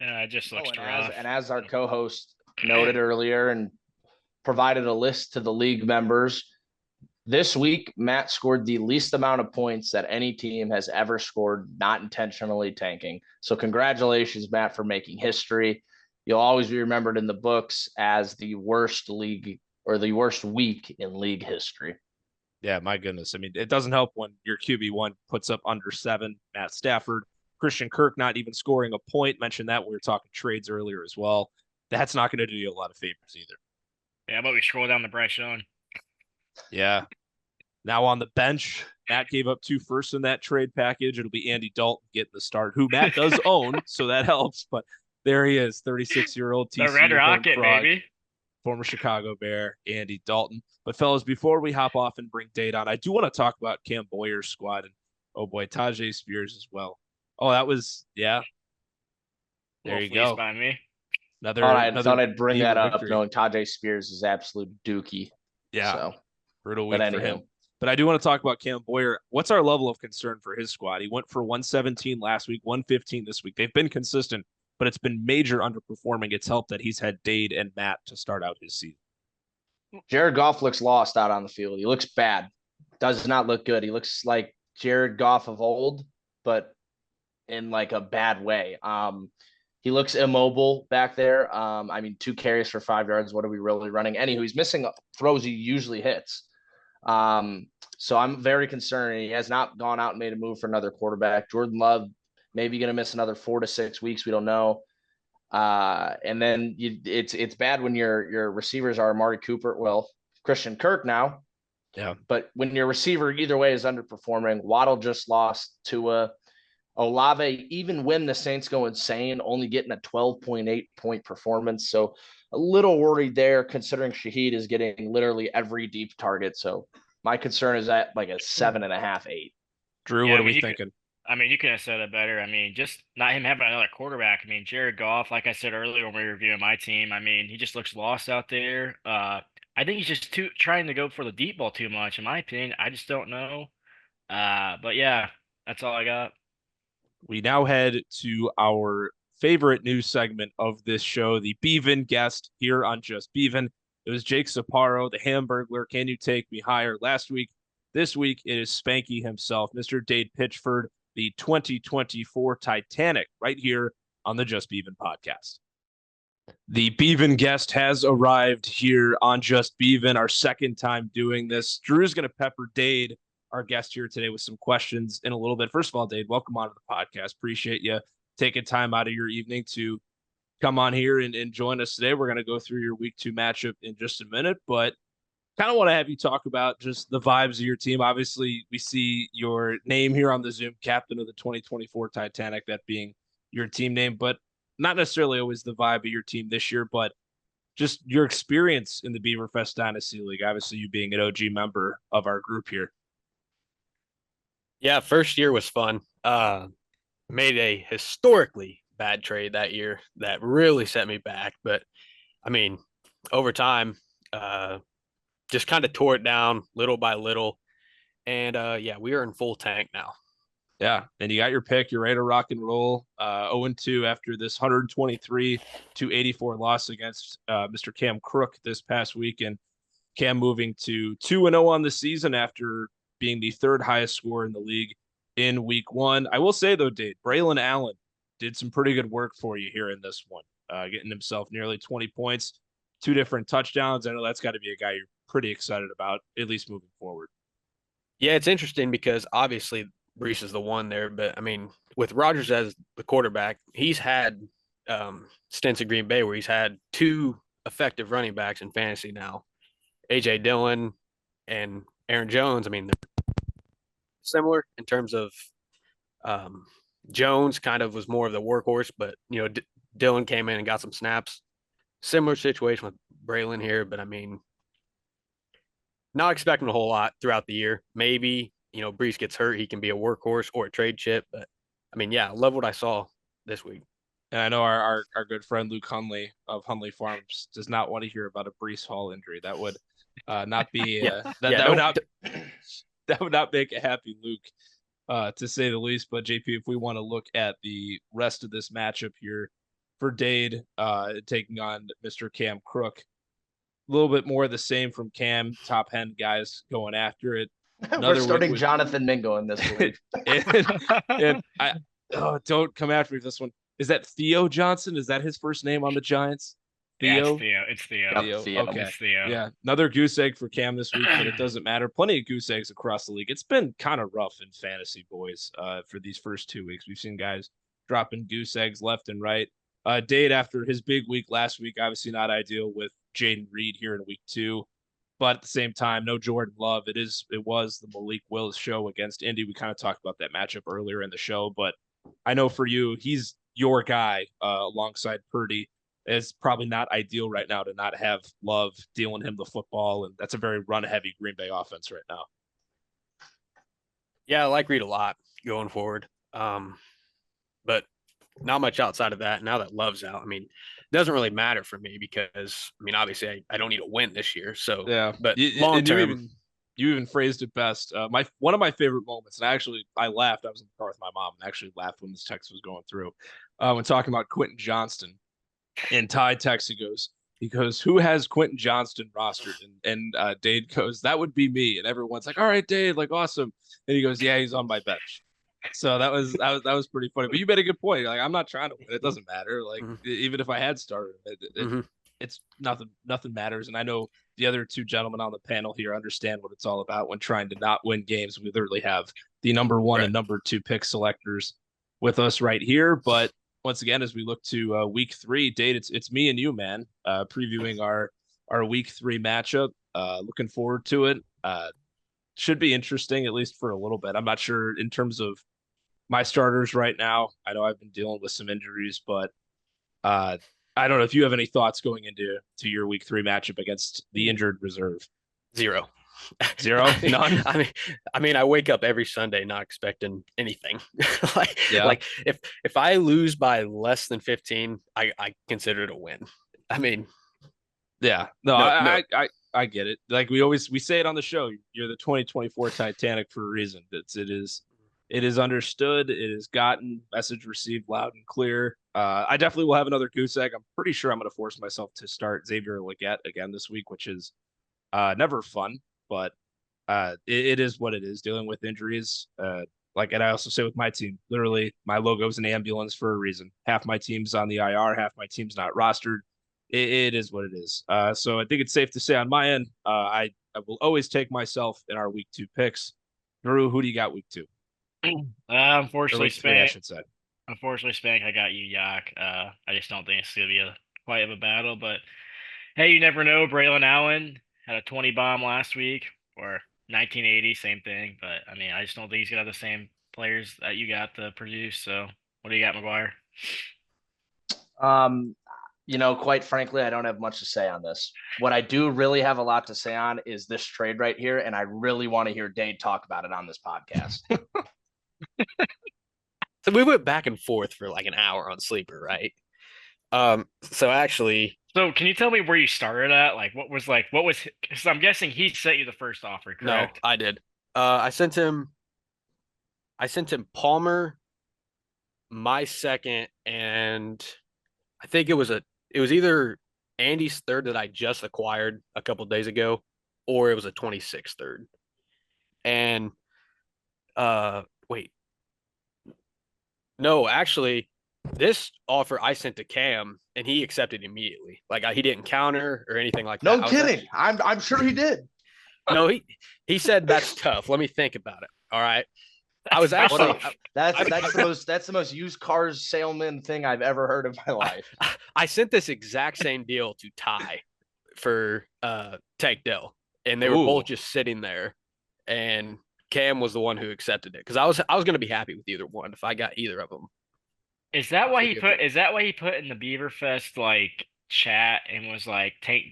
Yeah, it just looks rough. And as our co-host noted earlier and provided a list to the league members, this week, Matt scored the least amount of points that any team has ever scored, not intentionally tanking. So congratulations, Matt, for making history. You'll always be remembered in the books as the worst league or the worst week in league history. Yeah, my goodness. I mean, it doesn't help when your QB1 puts up under 7. Matt Stafford, Christian Kirk not even scoring a point. Mentioned that when we were talking trades earlier as well. That's not going to do you a lot of favors either. Yeah, but we scroll down the Bryce Young. Yeah. Now on the bench, Matt gave up 2 firsts in that trade package. It'll be Andy Dalton getting the start, who Matt does own, so that helps. But there he is, 36-year-old TCU The Red Rocket, frog, baby. Former Chicago Bear, Andy Dalton. But fellas, before we hop off and bring Dade on, I do want to talk about Cam Boyer's squad and, oh boy, Tajay Spears as well. Oh, that was, yeah. There you go. By me. I thought I'd bring that up, knowing Tajay Spears is absolute dookie. Yeah, so, brutal week for him. But I do want to talk about Cam Boyer. What's our level of concern for his squad? He went for 117 last week, 115 this week. They've been consistent, but it's been major underperforming. It's helped that he's had Dade and Matt to start out his season. Jared Goff looks lost out on the field. He looks bad. Does not look good. He looks like Jared Goff of old, but in like a bad way. He looks immobile back there. 2 carries for 5 yards. What are we really running? Anywho, he's missing throws he usually hits. So I'm very concerned. He has not gone out and made a move for another quarterback. Jordan Love maybe going to miss another 4 to 6 weeks. We don't know. And then it's bad when your receivers are Amari Cooper. Well, Christian Kirk now. Yeah. But when your receiver either way is underperforming, Waddle just lost to Olave, even when the Saints go insane, only getting a 12.8 point performance. So a little worried there considering Shaheed is getting literally every deep target. So my concern is at like a 7.5, 8. Drew, what are we thinking? You could have said it better. Just not him having another quarterback. Jared Goff, like I said earlier when we were reviewing my team, he just looks lost out there. I think he's just trying to go for the deep ball too much, in my opinion. I just don't know. But yeah, that's all I got. We now head to our favorite news segment of this show, the Beavin Guest here on Just Beavin. It was Jake Sapparo, the Hamburglar. Can you take me higher? Last week. This week, it is Spanky himself, Mr. Dade Pitchford, the 2024 Titanic, right here on the Just Beavin podcast. The Beavin Guest has arrived here on Just Beavin, our second time doing this. Drew's going to pepper Dade, our guest here today, with some questions in a little bit. First of all, Dade, welcome onto the podcast. Appreciate you taking time out of your evening to come on here and join us today. We're going to go through your week 2 matchup in just a minute, but kind of want to have you talk about just the vibes of your team. Obviously, we see your name here on the Zoom, captain of the 2024 Titanic, that being your team name, but not necessarily always the vibe of your team this year, but just your experience in the Beaverfest Dynasty League. Obviously, you being an OG member of our group here. Yeah, first year was fun. Made a historically bad trade that year that really set me back. But, over time, just kind of tore it down little by little. And, we are in full tank now. Yeah, and you got your pick. You're ready to rock and roll. 0-2 after this 123-84 loss against Mr. Cam Crook this past week. And Cam moving to 2-0 on the season after being the 3rd highest scorer in the league in week 1. I will say, though, Dade, Braylon Allen did some pretty good work for you here in this one, getting himself nearly 20 points, 2 different touchdowns. I know that's got to be a guy you're pretty excited about, at least moving forward. Yeah, it's interesting because obviously Brees is the one there. But I mean, with Rodgers as the quarterback, he's had stints in Green Bay where he's had 2 effective running backs in fantasy now. AJ Dillon and Aaron Jones. I mean, they're similar in terms of Jones kind of was more of the workhorse, but Dillon came in and got some snaps. Similar situation with Braylon here, but I mean, not expecting a whole lot throughout the year. Maybe, Brees gets hurt, he can be a workhorse or a trade chip. But I mean, yeah, love what I saw this week. And I know our good friend Luke Hunley of Hunley Farms does not want to hear about a Brees Hall injury. That would not be that would not make a happy Luke, to say the least. But JP, if we want to look at the rest of this matchup here for Dade, taking on Mr. Cam Crook, a little bit more of the same from Cam. Top end guys going after it. We're starting Jonathan Mingo in this week. and don't come after me for this one. Is that Theo Johnson? Is that his first name on the Giants? Theo? Yeah, it's Theo. Yep, Theo. Okay. It's Theo. Yeah, another goose egg for Cam this week, but it doesn't matter. Plenty of goose eggs across the league. It's been kind of rough in fantasy, boys, for these first 2 weeks. We've seen guys dropping goose eggs left and right. Dade, after his big week last week, obviously not ideal with Jaden Reed here in week 2. But at the same time, no Jordan Love. It was the Malik Willis show against Indy. We kind of talked about that matchup earlier in the show, but I know for you, he's your guy alongside Purdy. It's probably not ideal right now to not have Love dealing him the football, and that's a very run-heavy Green Bay offense right now. Yeah, I like Reed a lot going forward, but not much outside of that. Now that Love's out, I mean, it doesn't really matter for me because, I mean, obviously I don't need a win this year. So, yeah, but long term, you even phrased it best. One of my favorite moments, and I laughed. I was in the car with my mom and actually laughed when this text was going through. When talking about Quentin Johnston, and Ty texts, he goes, who has Quentin Johnston rostered? And Dade goes, that would be me. And everyone's like, all right, Dade, like awesome. And he goes, yeah, he's on my bench. So that was pretty funny. But you made a good point. Like, I'm not trying to win. It doesn't matter. Like, even if I had started, it's nothing matters. And I know the other 2 gentlemen on the panel here understand what it's all about when trying to not win games. We literally have the number 1 and number 2 pick selectors with us right here. But once again, as we look to week 3, Dade, it's me and you, man, previewing our week 3 matchup. Looking forward to it. Should be interesting, at least for a little bit. I'm not sure in terms of my starters right now. I know I've been dealing with some injuries, but I don't know if you have any thoughts going into your week 3 matchup against the injured reserve. Zero. None. I mean, I wake up every Sunday not expecting anything. Like if I lose by less than 15, I consider it a win. I mean, yeah, no. I get it. Like we say it on the show. You're the 2024 Titanic for a reason. It is understood. It is gotten. Message received loud and clear. I definitely will have another goose egg. I'm pretty sure I'm going to force myself to start Xavier Legette again this week, which is never fun, but it is what it is. Dealing with injuries. And I also say with my team, literally my logo's an ambulance for a reason. Half my team's on the IR, half my team's not rostered. It is what it is. So I think it's safe to say on my end, I will always take myself in our week 2 picks. Drew, who do you got week 2? Unfortunately, Spank. I should say. Unfortunately, Spank, I got you, Yak. I just don't think it's gonna be quite of a battle. But hey, you never know. Braylon Allen had a 20 bomb last week, or 1980, same thing. But I mean, I just don't think he's gonna have the same players that you got to produce. So, what do you got, McGuire? Quite frankly, I don't have much to say on this. What I do really have a lot to say on is this trade right here, and I really want to hear Dade talk about it on this podcast. So we went back and forth for like an hour on Sleeper, right? So can you tell me where you started at? Like, because I'm guessing he sent you the first offer, correct? No, I did. I sent him Palmer, my second, and I think it was either Andy's third that I just acquired a couple days ago, or it was a 26th third. And wait. No, actually, this offer I sent to Cam, and he accepted immediately. Like he didn't counter or anything like that. No kidding. I'm sure he did. No, he said that's tough. Let me think about it. All right. I was That's actually rough. That's the most used cars salesman thing I've ever heard in my life. I sent this exact same deal to Ty for Tank Dell, and they were both just sitting there, and Cam was the one who accepted it because I was going to be happy with either one if I got either of them. Is that why he put? Is that why he put in the Beaver Fest like chat and was like, "Tank,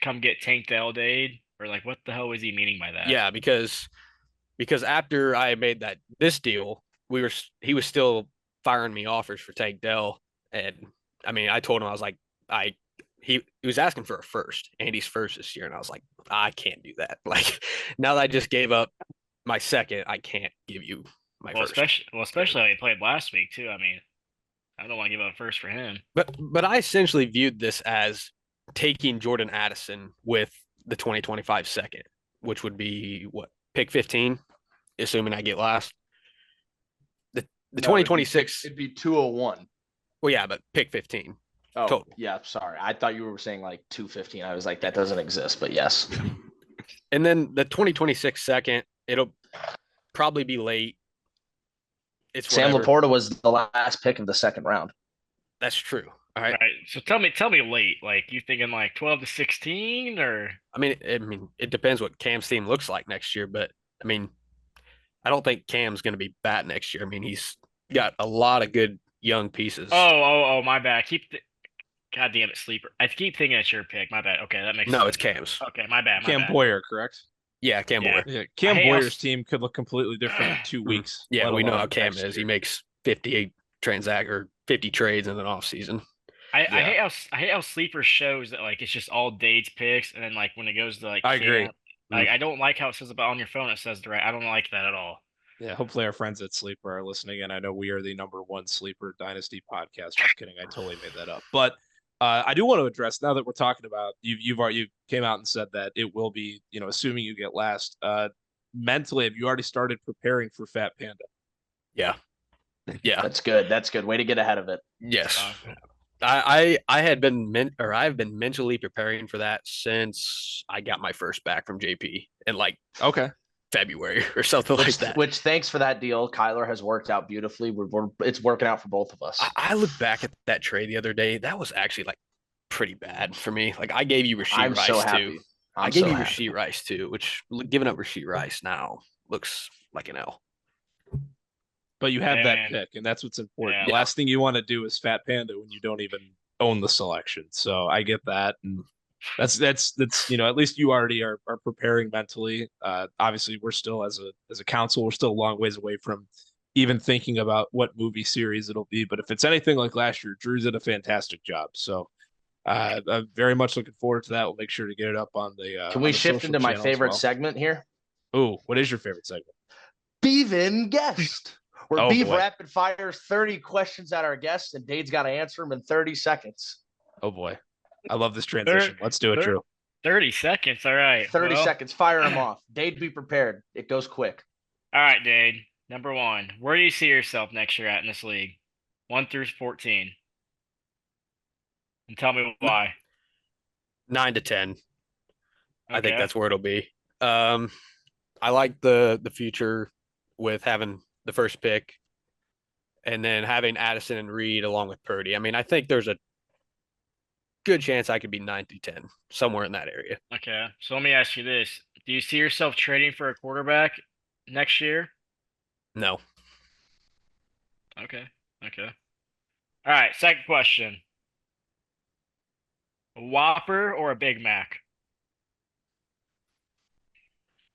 come get Tank Dell Dade," or like, what the hell was he meaning by that? Yeah, because after I made this deal, he was still firing me offers for Tank Dell, and I mean, I told him I was like, he was asking for a first, Andy's first this year, and I was like, I can't do that. Like now that I just gave up my second, I can't give you my first. Especially how he played last week too. I mean, I don't want to give up a first for him. But I essentially viewed this as taking Jordan Addison with the 2025 second, which would be what, pick 15, assuming I get last. The 2026 it'd be 201. Well, yeah, but pick 15. Oh, total. Yeah, sorry. I thought you were saying like 215. I was like, that doesn't exist, but yes. And then the 2026 second, it'll probably be late. It's Sam Laporta was the last pick of the second round. That's true. All right. So tell me late. Like, you thinking like 12 to 16, or? I mean, it depends what Cam's team looks like next year, but I mean, I don't think Cam's going to be bad next year. I mean, he's got a lot of good young pieces. Oh, my bad. God damn it, sleeper. I keep thinking it's your pick. My bad. Okay, that makes sense. No, it's Cam's. Okay, my bad. Cam Boyer, correct? Yeah, Cam Boyer. Yeah, Cam Boyer's team could look completely different in 2 weeks. Yeah, we know how Cam is. He makes 50 trades in an off season. I hate how sleeper shows that like it's just all Dade's picks, and then like when it goes to like I agree. Like I don't like how it says about on your phone it says direct. I don't like that at all. Yeah, hopefully our friends at Sleeper are listening, and I know we are the #1 Sleeper Dynasty podcast. Just kidding, I totally made that up. But I do want to address, now that we're talking about, you came out and said that it will be, assuming you get last. Mentally, have you already started preparing for Fat Panda? Yeah. That's good. Way to get ahead of it. Yes. I've been mentally preparing for that since I got my first back from JP in February or something like that. Which, thanks for that deal, Kyler, has worked out beautifully. It's working out for both of us. I look back at that trade the other day. That was actually pretty bad for me. I gave you Rasheed Rice too. I gave you Rasheed Rice too, which giving up Rasheed Rice now looks like an L. But you have that pick, and that's what's important. Yeah. The last thing you want to do is Fat Panda when you don't even own the selection. So I get that, and that's at least you already are preparing mentally. Obviously, we're still as a council, we're still a long ways away from even thinking about what movie series it'll be. But if it's anything like last year, Drew's did a fantastic job. So I'm very much looking forward to that. We'll make sure to get it up on the. Can we shift into my favorite segment here? Oh, what is your favorite segment? Beavin Guest. Where Beef boy. rapid fires 30 questions at our guests, and Dade's got to answer them in 30 seconds. Oh boy, I love this transition. Let's do it, Drew. 30 seconds. All right. 30 seconds. Fire them off. Dade, be prepared. It goes quick. All right, Dade. Number 1. Where do you see yourself next year at in this league? 1 through 14. And tell me why. 9 to 10. Okay. I think that's where it'll be. I like the future with having the first pick and then having Addison and Reed along with Purdy. I mean, I think there's a good chance I could be 9 through 10, somewhere in that area. Okay. So let me ask you this. Do you see yourself trading for a quarterback next year? No. Okay. All right. Second question. A Whopper or a Big Mac?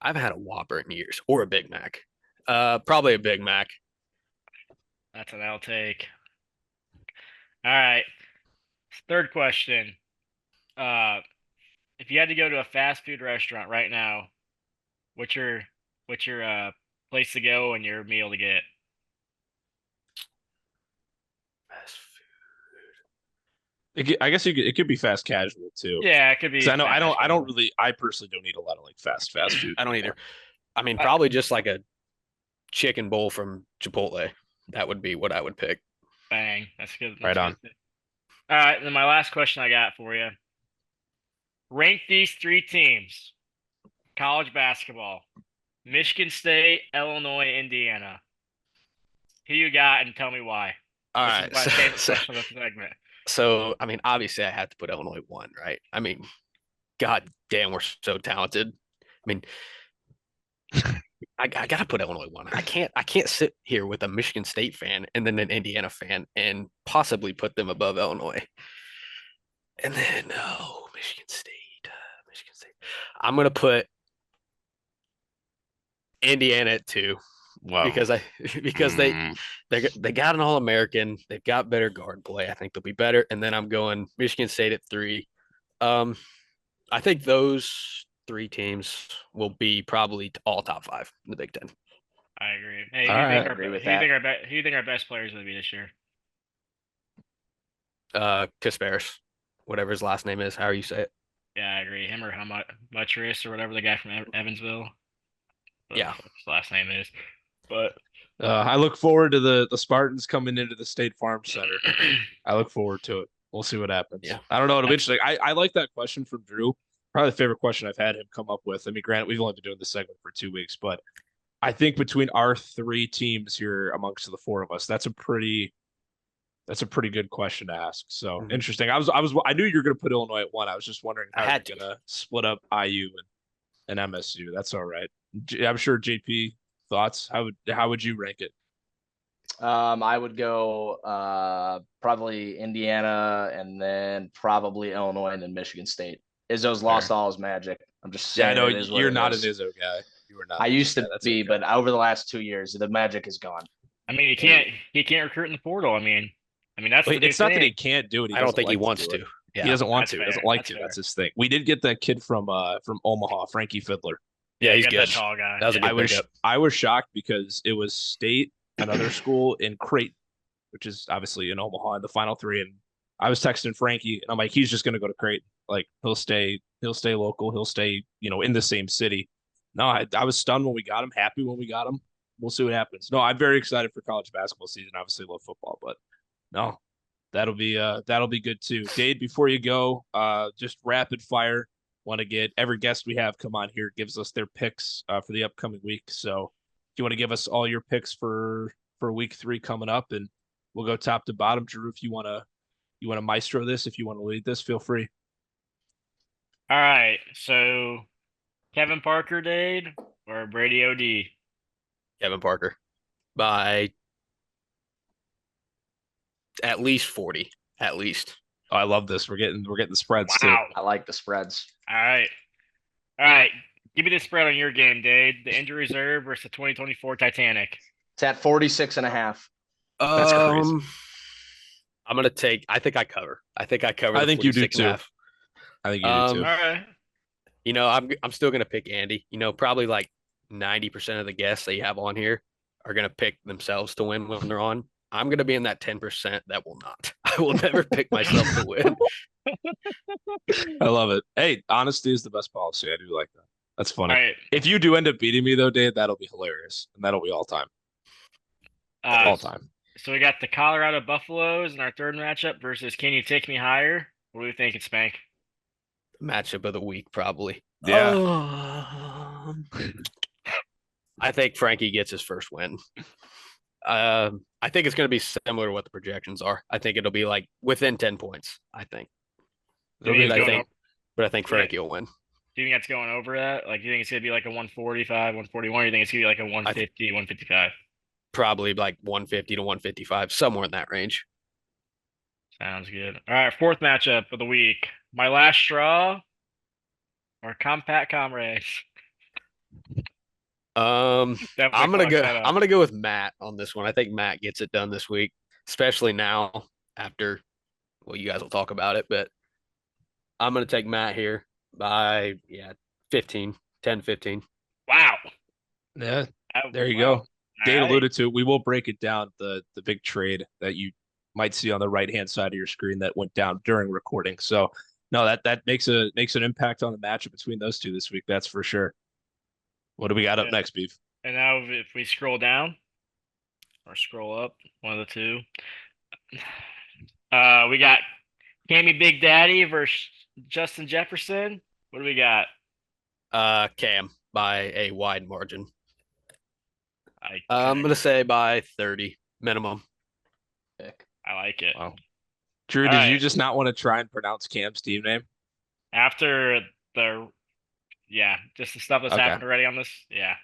I haven't had a Whopper in years, or a Big Mac. Probably a Big Mac. That's an L take. All right. Third question. If you had to go to a fast food restaurant right now, what's your place to go and your meal to get? Fast food. I guess it could be fast casual too. Yeah, it could be. I personally don't eat a lot of fast food. I don't either. I mean, probably just like a chicken bowl from Chipotle. That would be what I would pick. Bang. That's good. Right on. All right. Then my last question I got for you. Rank these 3 teams. College basketball. Michigan State, Illinois, Indiana. who you got and tell me why. All This right. is my favorite question of the segment. So, I mean, obviously, I have to put Illinois 1, right? I mean, God damn, we're so talented. I mean, I gotta put Illinois 1. I can't sit here with a Michigan State fan and then an Indiana fan and possibly put them above Illinois. And then Michigan State. Michigan State. I'm gonna put Indiana at 2 Wow. because they got an All-American. They've got better guard play. I think they'll be better. And then I'm going Michigan State at 3. I think those 3 teams will be probably all top 5 in the Big Ten. I agree. Hey, All who right, you think I agree with who you think our best players will be this year? Kasparis, whatever his last name is, however you say it. Yeah, I agree. Him or Mutris or whatever the guy from Evansville. Yeah. His last name is. But I look forward to the Spartans coming into the State Farm Center. I look forward to it. We'll see what happens. Yeah. I don't know. It'll be interesting. I like that question from Drew. Probably the favorite question I've had him come up with. I mean, granted, we've only been doing this segment for 2 weeks, but I think between our 3 teams here amongst the 4 of us, that's a pretty good question to ask. So interesting. I knew you were going to put Illinois at 1. I was just wondering how you're going to split up IU and MSU. That's all right. I'm sure JP thoughts. How would you rank it? I would go probably Indiana and then probably Illinois and then Michigan State. Izzo's lost all his magic. I'm just saying. Yeah, I know you're not an Izzo guy. You were not. I used to be, but over the last 2 years, the magic is gone. I mean, he can't recruit in the portal. I mean that's it's not that he can't do it. I don't think he wants to. Yeah, he doesn't want to. Fair. He doesn't like That's to. fair. That's his thing. We did get that kid from Omaha, Frankie Fiddler. Yeah, he's got good. That tall guy. That was a good pickup. I was shocked because it was State, another school in Creighton, which is obviously in Omaha in the Final 3, and I was texting Frankie, and I'm like, he's just going to go to Creighton. Like he'll stay local. He'll stay, in the same city. No, I was stunned when we got him. Happy when we got him. We'll see what happens. No, I'm very excited for college basketball season. Obviously, love football, but no, that'll be good too. Dade, before you go, just rapid fire. Want to get every guest we have come on here gives us their picks for the upcoming week. So if you want to give us all your picks for week 3 coming up, and we'll go top to bottom. Drew, if you want to maestro this, if you want to lead this, feel free. All right. So Kevin Parker, Dade, or Brady OD? Kevin Parker by at least 40, at least. Oh, I love this. We're getting the spreads Wow. too. I like the spreads. All right. Give me the spread on your game, Dade. The injury reserve versus the 2024 Titanic. It's at 46.5. That's crazy. I'm gonna take. I think I cover. I think you do too. I think you do All too. right. I'm still gonna pick Andy. Probably like 90% of the guests that you have on here are gonna pick themselves to win when they're on. I'm gonna be in that 10% that will not. I will never pick myself to win. I love it. Hey, honesty is the best policy. I do like that. That's funny. All right. If you do end up beating me though, Dave, that'll be hilarious, and that'll be all time. All time. So we got the Colorado Buffaloes in our third matchup versus Can You Take Me Higher? What do we think, Spank? Matchup of the week, probably. Yeah. I think Frankie gets his first win. I think it's going to be similar to what the projections are. I think it'll be like within 10 points. I think. But I think Frankie will win. Do you think that's going over that? Like, do you think it's going to be like a 145, 141? Or you think it's going to be like a 150, 155? Probably like 150 to 155, somewhere in that range. Sounds good. All right, fourth matchup of the week. My Last Straw or Compact Comrades? I'm gonna go with Matt on this one. I think Matt gets it done this week, especially now after. Well, you guys will talk about it, but I'm gonna take Matt here by 15. Wow. Yeah. There you go. Dave alluded to it. We will break it down, the big trade that you might see on the right-hand side of your screen that went down during recording. So no, that makes an impact on the matchup between those two this week. That's for sure. What do we got up next, Beef? And now if we scroll down or scroll up, one of the two, we got Cammy Big Daddy versus Justin Jefferson. What do we got? Cam by a wide margin. I'm going to say by 30. minimum. Pick. I like it. Wow. Drew, All did you right. just not want to try and pronounce Cam's team name? After just the stuff that's Okay. happened already on this. Yeah.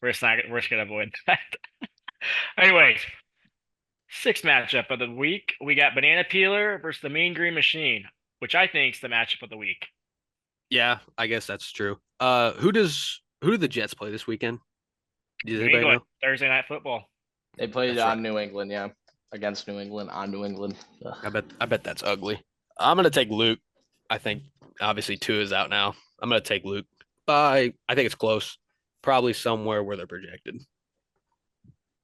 We're just gonna avoid that. Anyways, sixth matchup of the week. We got Banana Peeler versus the Mean Green Machine, which I think is the matchup of the week. Yeah, I guess that's true. Who do the Jets play this weekend? Does New anybody England, know? Thursday Night Football. They played That's on right. New England, yeah. Against New England, on New England. Ugh. I bet that's ugly. I'm gonna take Luke. I think obviously 2 is out now. I'm gonna take Luke. I think it's close. Probably somewhere where they're projected.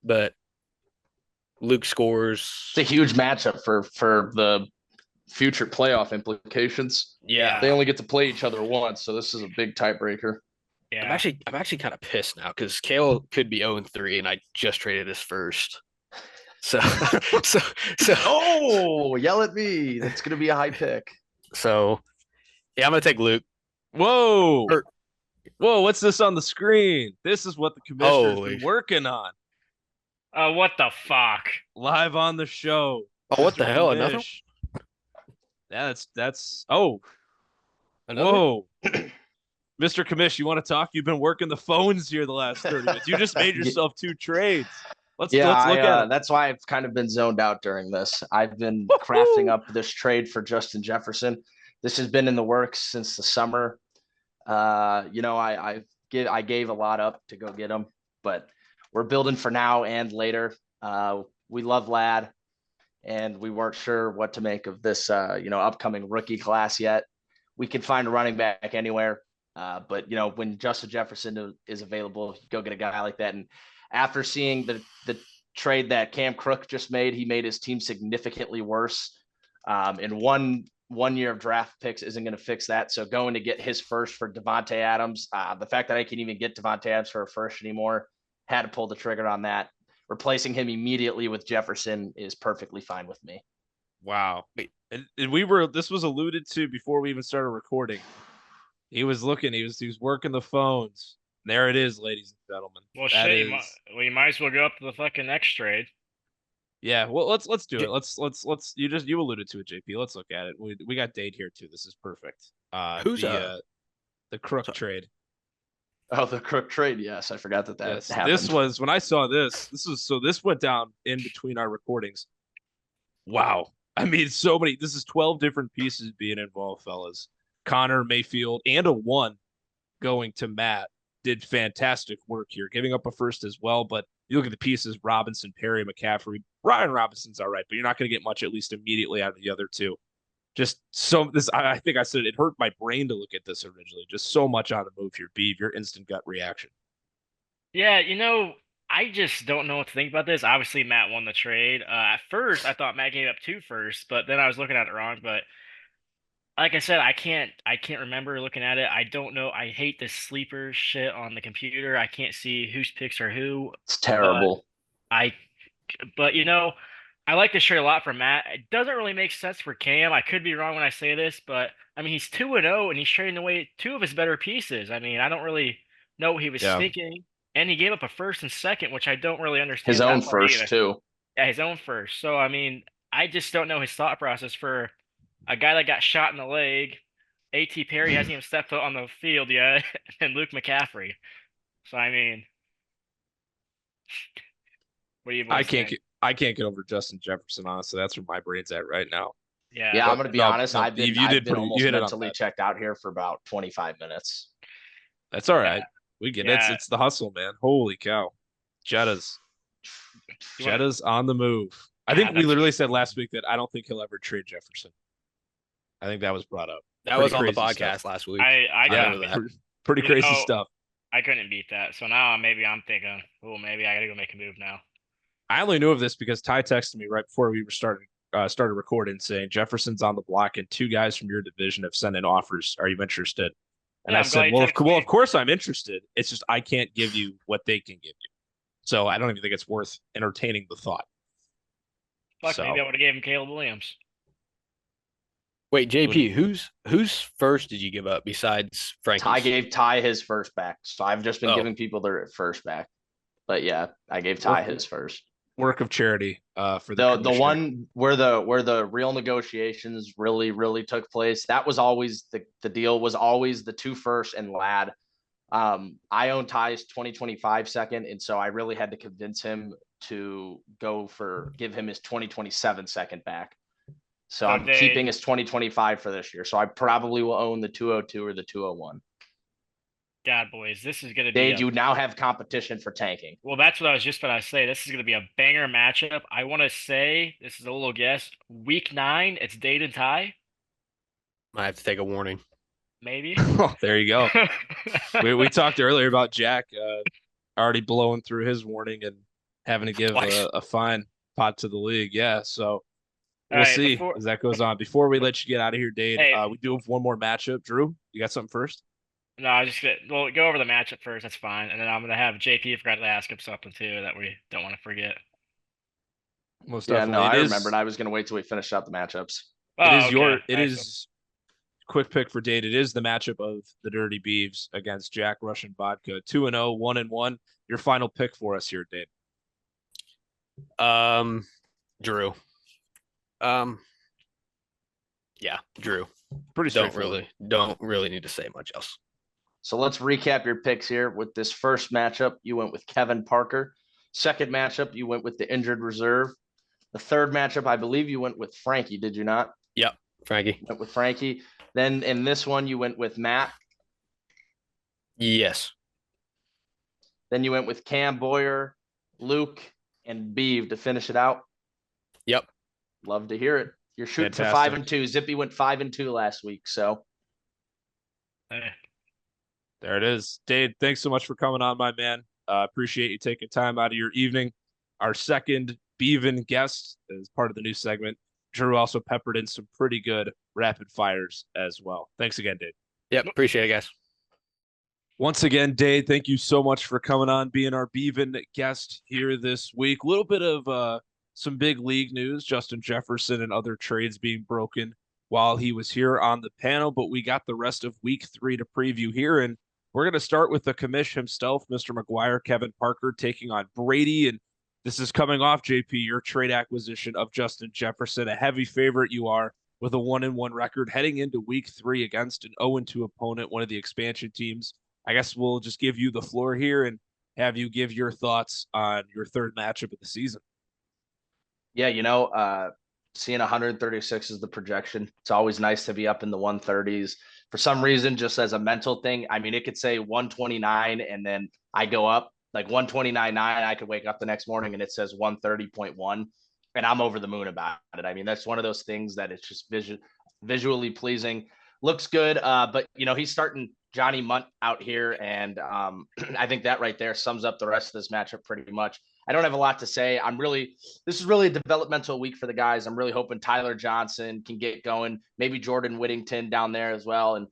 But Luke scores. It's a huge matchup for the future playoff implications. Yeah. They only get to play each other once, so this is a big tiebreaker. Yeah. I'm actually kind of pissed now because Kale could be 0-3 and I just traded his first. So Oh, yell at me. That's gonna be a high pick. So yeah, I'm gonna take Luke. Whoa. Or- Whoa, what's this on the screen? This is what the commissioner's Holy- been working on. What the fuck? Live on the show. Oh, what Mr. the hell? Another? Commish. Yeah, that's oh. Another? Whoa. Mr. Commish, you want to talk? You've been working the phones here the last 30 minutes. You just made yourself 2 trades. Let's look at it. That's why I've kind of been zoned out during this. I've been crafting up this trade for Justin Jefferson. This has been in the works since the summer. I gave a lot up to go get him, but we're building for now and later. We love Lad, and we weren't sure what to make of this upcoming rookie class yet. We could find a running back anywhere. But when Justin Jefferson is available, go get a guy like that. And after seeing the trade that Cam Crook just made, he made his team significantly worse. And one year of draft picks isn't going to fix that. So going to get his first for Devontae Adams, the fact that I can even get Devontae Adams for a first anymore, had to pull the trigger on that. Replacing him immediately with Jefferson is perfectly fine with me. Wow. And this was alluded to before we even started recording. He was looking, he was working the phones. There it is, ladies and gentlemen. Well, shit, you might as well go up to the fucking next trade. Yeah, well, let's do it. Let's you alluded to it, JP. Let's look at it. We got Dade here too. This is perfect. Who's the Crook trade? Oh, the Crook trade. Yes, I forgot that happened. This was when I saw this. This went down in between our recordings. Wow. I mean, this is 12 different pieces being involved, fellas. Connor, Mayfield, and a 1 going to Matt did fantastic work here, giving up a first as well. But you look at the pieces: Robinson, Perry, McCaffrey. Ryan Robinson's all right, but you're not going to get much, at least immediately, out of the other 2. I think I said it hurt my brain to look at this originally. Just so much on the move here. Beav, your instant gut reaction. Yeah, I just don't know what to think about this. Obviously, Matt won the trade. At first, I thought Matt gave up 2 firsts, but then I was looking at it wrong. But like I said, I can't remember looking at it. I don't know. I hate this sleeper shit on the computer. I can't see whose picks are who. It's terrible. But I like this trade a lot from Matt. It doesn't really make sense for Cam. I could be wrong when I say this, but I mean, he's 2-0 and he's trading away 2 of his better pieces. I mean, I don't really know what he was thinking. And he gave up a first and second, which I don't really understand. His own first, too. Yeah, his own first. So, I mean, I just don't know his thought process for a guy that got shot in the leg. A.T. Perry hasn't even stepped foot on the field yet, and Luke McCaffrey. So, I mean, what do you I can't get over Justin Jefferson, honestly. That's where my brain's at right now. Yeah, I'm going to be honest. I've been almost hit mentally checked out here for about 25 minutes. That's all right. We get it. Yeah. It's the hustle, man. Holy cow. Jetta's on the move. I think we literally said last week that I don't think he'll ever trade Jefferson. I think that was brought up. That was on the podcast last week. Pretty crazy stuff. I couldn't beat that. So now maybe I'm thinking, maybe I got to go make a move now. I only knew of this because Ty texted me right before we started recording saying Jefferson's on the block and 2 guys from your division have sent in offers. Are you interested? And I said, well, of course I'm interested. It's just I can't give you what they can give you. So I don't even think it's worth entertaining the thought. Maybe I would have gave him Caleb Williams. Wait, JP, whose first did you give up besides Frank? I gave Ty his first back. So I've just been giving people their first back. But yeah, I gave Ty his first. work of charity for the one where the real negotiations really took place. That was always the deal was always the 2 first and Lad. I own Ty's 2025 second, and so I really had to convince him to give him his 2027 second back. So I'm keeping his 2025 for this year. So I probably will own the 202 or the 201. God, boys, this is going to be. Dade, you now have competition for tanking. Well, that's what I was just about to say. This is going to be a banger matchup. I want to say, this is a little guess, week 9, it's Dade and Ty. Might have to take a warning. Maybe. Oh, there you go. we talked earlier about Jack already blowing through his warning and having to give a fine pot to the league. Yeah, so we'll see as that goes on. Before we let you get out of here, Dade, we do have one more matchup. Drew, you got something first? No, I just go over the matchup first. That's fine, and then I'm gonna have JP. Forgot to ask him something too that we don't want to forget. Most definitely. No, I remembered. I was gonna wait till we finished out the matchups. It is quick pick for Dade. It is the matchup of the Dirty Beavs against Jack Russian Vodka. 2-0, 1-1. Your final pick for us here, Dade. Drew. Yeah, Drew. Pretty straightforward. Don't really need to say much else. So let's recap your picks here. With this first matchup, you went with Kevin Parker. Second matchup, you went with the injured reserve. The third matchup, I believe you went with Frankie, did you not? Yep, Frankie. Went with Frankie. Then in this one, you went with Matt. Yes. Then you went with Cam Boyer, Luke, and Beav to finish it out. Yep. Love to hear it. You're shooting for 5-2. Zippy went 5-2 last week, so. Hey. There it is. Dade, thanks so much for coming on, my man. Appreciate you taking time out of your evening. Our second Beavin guest is part of the new segment. Drew also peppered in some pretty good rapid fires as well. Thanks again, Dade. Yep, appreciate it, guys. Once again, Dade, thank you so much for coming on, being our Beavin guest here this week. A little bit of some big league news, Justin Jefferson and other trades being broken while he was here on the panel, but we got the rest of week 3 to preview here, and we're going to start with the commish himself, Mr. McGuire, Kevin Parker, taking on Brady, and this is coming off, JP, your trade acquisition of Justin Jefferson, a heavy favorite you are with a 1-1 record heading into week 3 against an 0-2 opponent, one of the expansion teams. I guess we'll just give you the floor here and have you give your thoughts on your third matchup of the season. Yeah, seeing 136 is the projection. It's always nice to be up in the 130s. For some reason, just as a mental thing, I mean, it could say 129 and then I go up like 129.9. I could wake up the next morning and it says 130.1 and I'm over the moon about it. I mean, that's one of those things that it's just visually pleasing. Looks good. But he's starting Johnny Munt out here. And I think that right there sums up the rest of this matchup pretty much. I don't have a lot to say. This is really a developmental week for the guys. I'm really hoping Tyler Johnson can get going. Maybe Jordan Whittington down there as well. And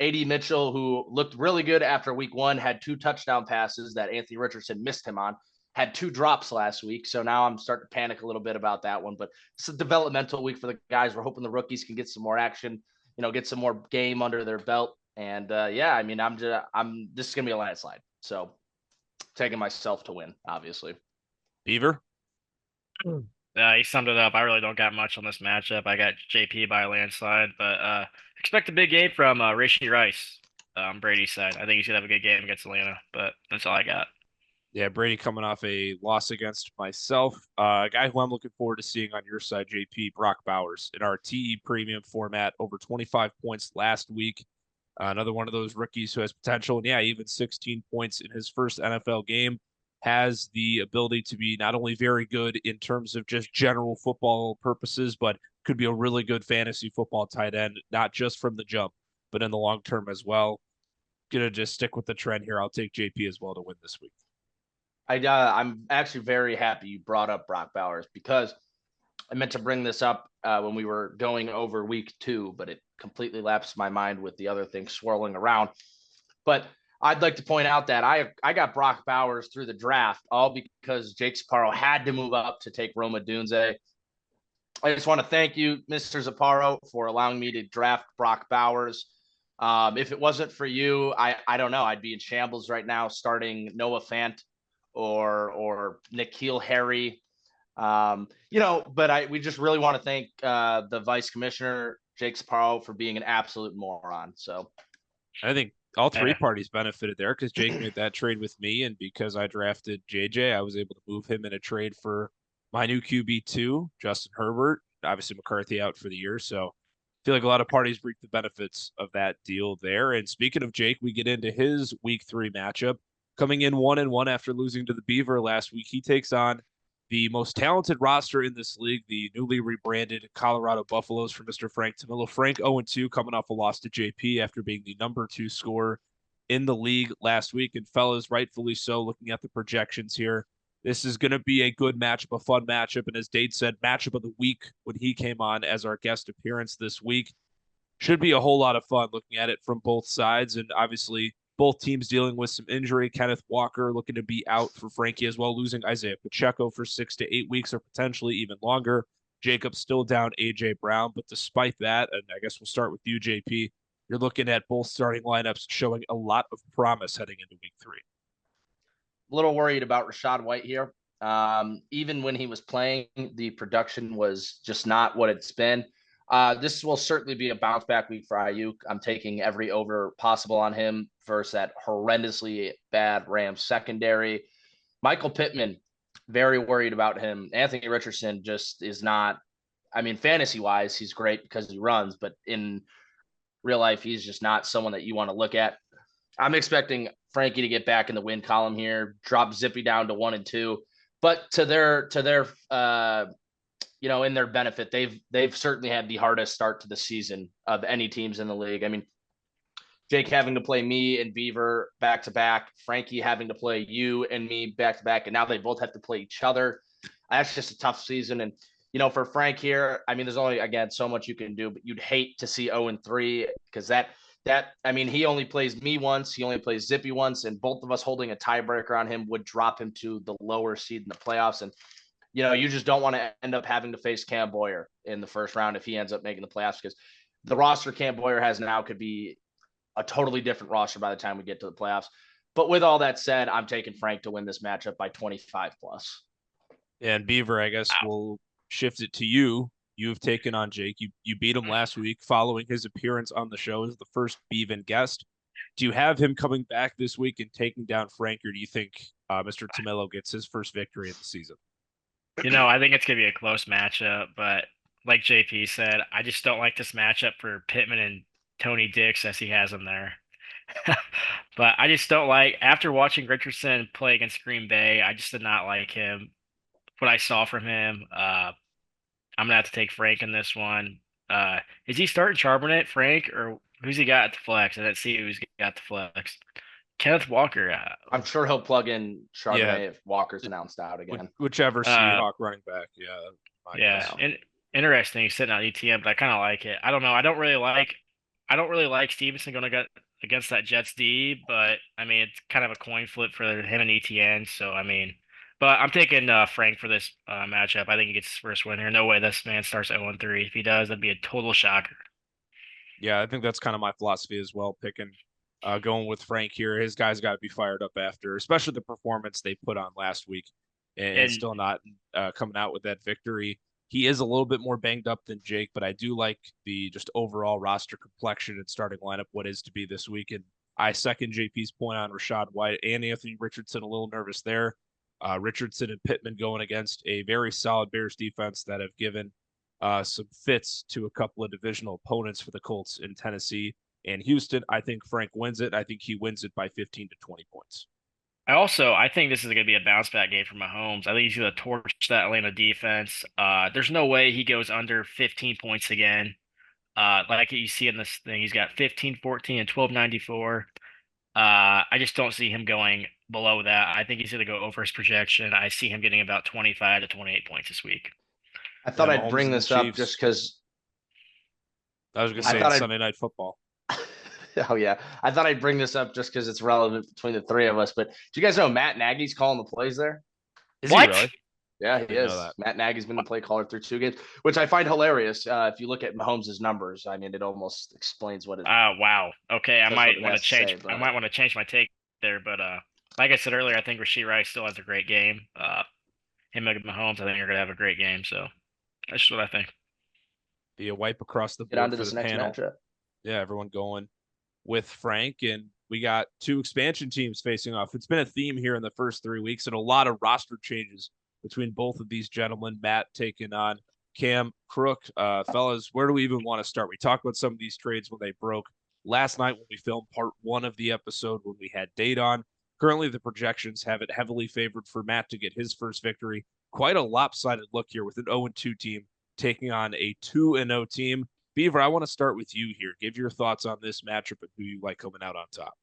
A.D. Mitchell, who looked really good after week 1, had 2 touchdown passes that Anthony Richardson missed him on, had 2 drops last week. So now I'm starting to panic a little bit about that one. But it's a developmental week for the guys. We're hoping the rookies can get some more action, get some more game under their belt. And this is going to be a landslide. So taking myself to win, obviously. Beaver? He summed it up. I really don't got much on this matchup. I got JP by a landslide, but expect a big game from Rashee Rice on Brady's side. I think he's going to have a good game against Atlanta, but that's all I got. Yeah, Brady coming off a loss against myself. A guy who I'm looking forward to seeing on your side, JP, Brock Bowers, in our TE premium format, over 25 points last week. Another one of those rookies who has potential, and even 16 points in his first NFL game. Has the ability to be not only very good in terms of just general football purposes, but could be a really good fantasy football tight end, not just from the jump, but in the long term as well. Gonna just stick with the trend here. I'll take JP as well to win this week. I'm actually very happy you brought up Brock Bowers because I meant to bring this up when we were going over week 2, but it completely lapsed my mind with the other things swirling around. But I'd like to point out that I got Brock Bowers through the draft, all because Jake Zaparo had to move up to take Roma Dunze. I just want to thank you, Mr. Zaparo, for allowing me to draft Brock Bowers. If it wasn't for you, I don't know. I'd be in shambles right now starting Noah Fant or N'Keal Harry. But we just really want to thank the vice commissioner, Jake Sapparo, for being an absolute moron. So I think all three parties benefited there because Jake made that trade with me, and because I drafted JJ, I was able to move him in a trade for my new QB2, Justin Herbert. Obviously, McCarthy out for the year, so I feel like a lot of parties reap the benefits of that deal there. And speaking of Jake, we get into his Week 3 matchup. Coming in 1-1 after losing to the Beaver last week, he takes on the most talented roster in this league, the newly rebranded Colorado Buffaloes for Mr. Frank Tamillo. Frank 0-2 coming off a loss to JP after being the number 2 scorer in the league last week. And fellas, rightfully so, looking at the projections here, this is going to be a good matchup, a fun matchup. And as Dade said, matchup of the week when he came on as our guest appearance this week. Should be a whole lot of fun looking at it from both sides. And obviously, both teams dealing with some injury. Kenneth Walker looking to be out for Frankie as well, losing Isaiah Pacheco for 6 to 8 weeks or potentially even longer. Jacob's still down A.J. Brown, but despite that, and I guess we'll start with you, JP, you're looking at both starting lineups showing a lot of promise heading into Week 3. A little worried about Rachaad White here. Even when he was playing, the production was just not what it's been. This will certainly be a bounce back week for Ayuk. I'm taking every over possible on him versus that horrendously bad Rams secondary. Michael Pittman, very worried about him. Anthony Richardson just is not, fantasy wise, he's great because he runs, but in real life, he's just not someone that you want to look at. I'm expecting Frankie to get back in the win column here, drop Zippy down to 1-2, but to their in their benefit, they've certainly had the hardest start to the season of any teams in the league. Jake having to play me and Beaver back to back, Frankie having to play you and me back to back, and now they both have to play each other. That's just a tough season. And for Frank here, there's only again so much you can do, but you'd hate to see 0-3 because he only plays me once, he only plays Zippy once, and both of us holding a tiebreaker on him would drop him to the lower seed in the playoffs. And you just don't want to end up having to face Cam Boyer in the first round if he ends up making the playoffs, because the roster Cam Boyer has now could be a totally different roster by the time we get to the playoffs. But with all that said, I'm taking Frank to win this matchup by 25 plus. And Beaver, I guess we'll shift it to you. You've taken on Jake. You beat him last week following his appearance on the show as the first Beavin guest. Do you have him coming back this week and taking down Frank, or do you think Mr. Tamillo gets his first victory of the season? I think it's going to be a close matchup, but like JP said, I just don't like this matchup for Pittman and Tony Dix as he has him there. But I just don't like, after watching Richardson play against Green Bay, I just did not like him, what I saw from him. I'm going to have to take Frank in this one. Is he starting Charbonnet, Frank, or who's he got at the flex? I didn't see who's got the flex. Kenneth Walker. I'm sure he'll plug in Charbonnet if Walker's announced out again. Whichever Seahawk running back. Yeah. And interesting. He's sitting on ETN, but I kind of like it. I don't know. I don't really like Stevenson going against that Jets D, but it's kind of a coin flip for him and ETN. So but I'm taking Frank for this matchup. I think he gets his first win here. No way this man starts 0-3. If he does, that'd be a total shocker. Yeah, I think that's kind of my philosophy as well. Going with Frank here. His guys got to be fired up after, especially the performance they put on last week, and still not coming out with that victory. He is a little bit more banged up than Jake, but I do like the just overall roster complexion and starting lineup, what is to be this week. And I second JP's point on Rachaad White and Anthony Richardson, a little nervous there. Richardson and Pittman going against a very solid Bears defense that have given some fits to a couple of divisional opponents for the Colts in Tennessee and Houston. I think Frank wins it. I think he wins it by 15 to 20 points. I think this is going to be a bounce back game for Mahomes. I think he's going to torch that Atlanta defense. There's no way he goes under 15 points again. Like you see in this thing, he's got 15, 14, and 1294. I just don't see him going below that. I think he's going to go over his projection. I see him getting about 25 to 28 points this week. I thought I'd bring this up just because. I was going to say Sunday Night Football. Oh, yeah. I thought I'd bring this up just because it's relevant between the three of us. But do you guys know Matt Nagy's calling the plays there? Is he really? Yeah, he is. Matt Nagy's been the play caller through 2 games, which I find hilarious. If you look at Mahomes' numbers, it almost explains what it is. Wow. Okay, I might want to change. I might want to change my take there, but like I said earlier, I think Rashee Rice still has a great game. him and Mahomes, I think are gonna have a great game. So that's just what I think. Be a wipe across the Get on board to for this the next panel. matchup. Yeah, everyone going with Frank, and we got two expansion teams facing off. It's been a theme here in the first 3 weeks, and a lot of roster changes between both of these gentlemen. Matt taking on Cam Crook. Fellas, where do we even want to start? We talked about some of these trades when they broke last night when we filmed part 1 of the episode when we had Dade on. Currently, the projections have it heavily favored for Matt to get his first victory. Quite a lopsided look here with an 0-2 team taking on a 2-0 team. Beaver, I want to start with you here. Give your thoughts on this matchup and who you like coming out on top.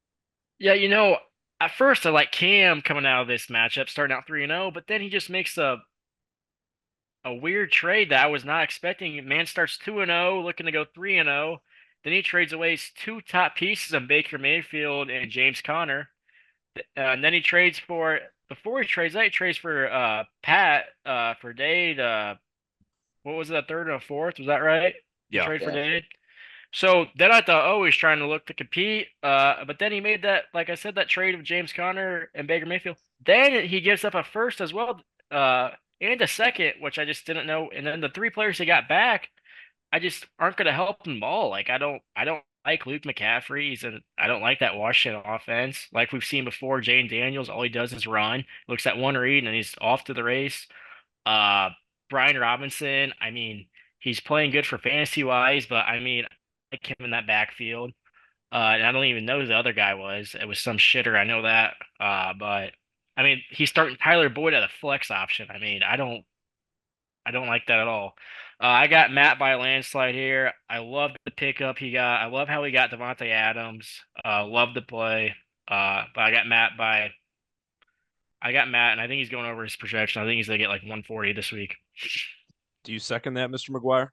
Yeah, at first I like Cam coming out of this matchup, starting out 3-0, but then he just makes a weird trade that I was not expecting. Man starts 2-0, looking to go 3-0. Then he trades away his 2 top pieces of Baker Mayfield and James Conner. And then he trades for before he trades that, he trades for Pat for Dade. What was it, a third and a fourth? Was that right? Yeah. Trade for Dade. So then I thought, oh, he's trying to look to compete. But then he made that, like I said, that trade of James Conner and Baker Mayfield. Then he gives up a first as well, and a second, which I just didn't know. And then the 3 players he got back, I just aren't going to help them all. Like I don't like Luke McCaffrey, and I don't like that Washington offense. Like we've seen before, Jane Daniels, all he does is run, looks at one read, and he's off to the race. Brian Robinson, I mean, he's playing good for fantasy wise, but I mean, I like him in that backfield. And I don't even know who the other guy was. It was some shitter, I know that. But I mean, he's starting Tyler Boyd at a flex option. I mean, I don't like that at all. I got Matt by a landslide here. I love the pickup he got. I love how he got Devontae Adams. Love the play. But I got Matt, and I think he's going over his projection. I think he's gonna get like 140 this week. Do you second that, Mr. McGuire?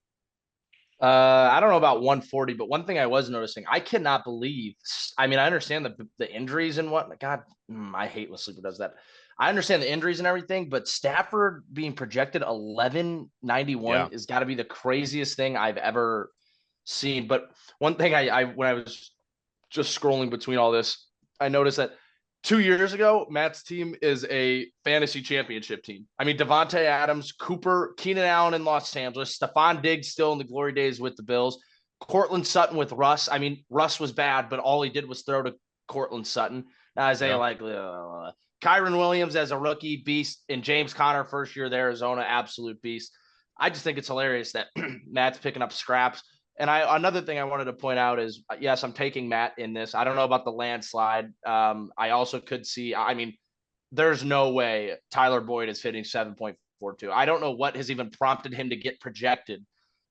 I don't know about 140, but one thing I was noticing, I cannot believe. I mean, I understand the injuries and what. God, I hate when Sleeper does that. I understand the injuries and everything, but Stafford being projected 1191 is got to be the craziest thing I've ever seen. But one thing I when I was just scrolling between all this, I noticed that 2 years ago, Matt's team is a fantasy championship team. I mean, Devontae Adams, Cooper, Keenan Allen in Los Angeles, Stephon Diggs still in the glory days with the Bills, Cortland Sutton with Russ. I mean, Russ was bad, but all he did was throw to Cortland Sutton. Now, Isaiah Kyron Williams as a rookie beast, and James Conner first year there, Arizona, absolute beast. I just think it's hilarious that Matt's picking up scraps. And another thing I wanted to point out is, yes, I'm taking Matt in this. I don't know about the landslide. I also could see, I mean, there's no way Tyler Boyd is hitting 7.42. I don't know what has even prompted him to get projected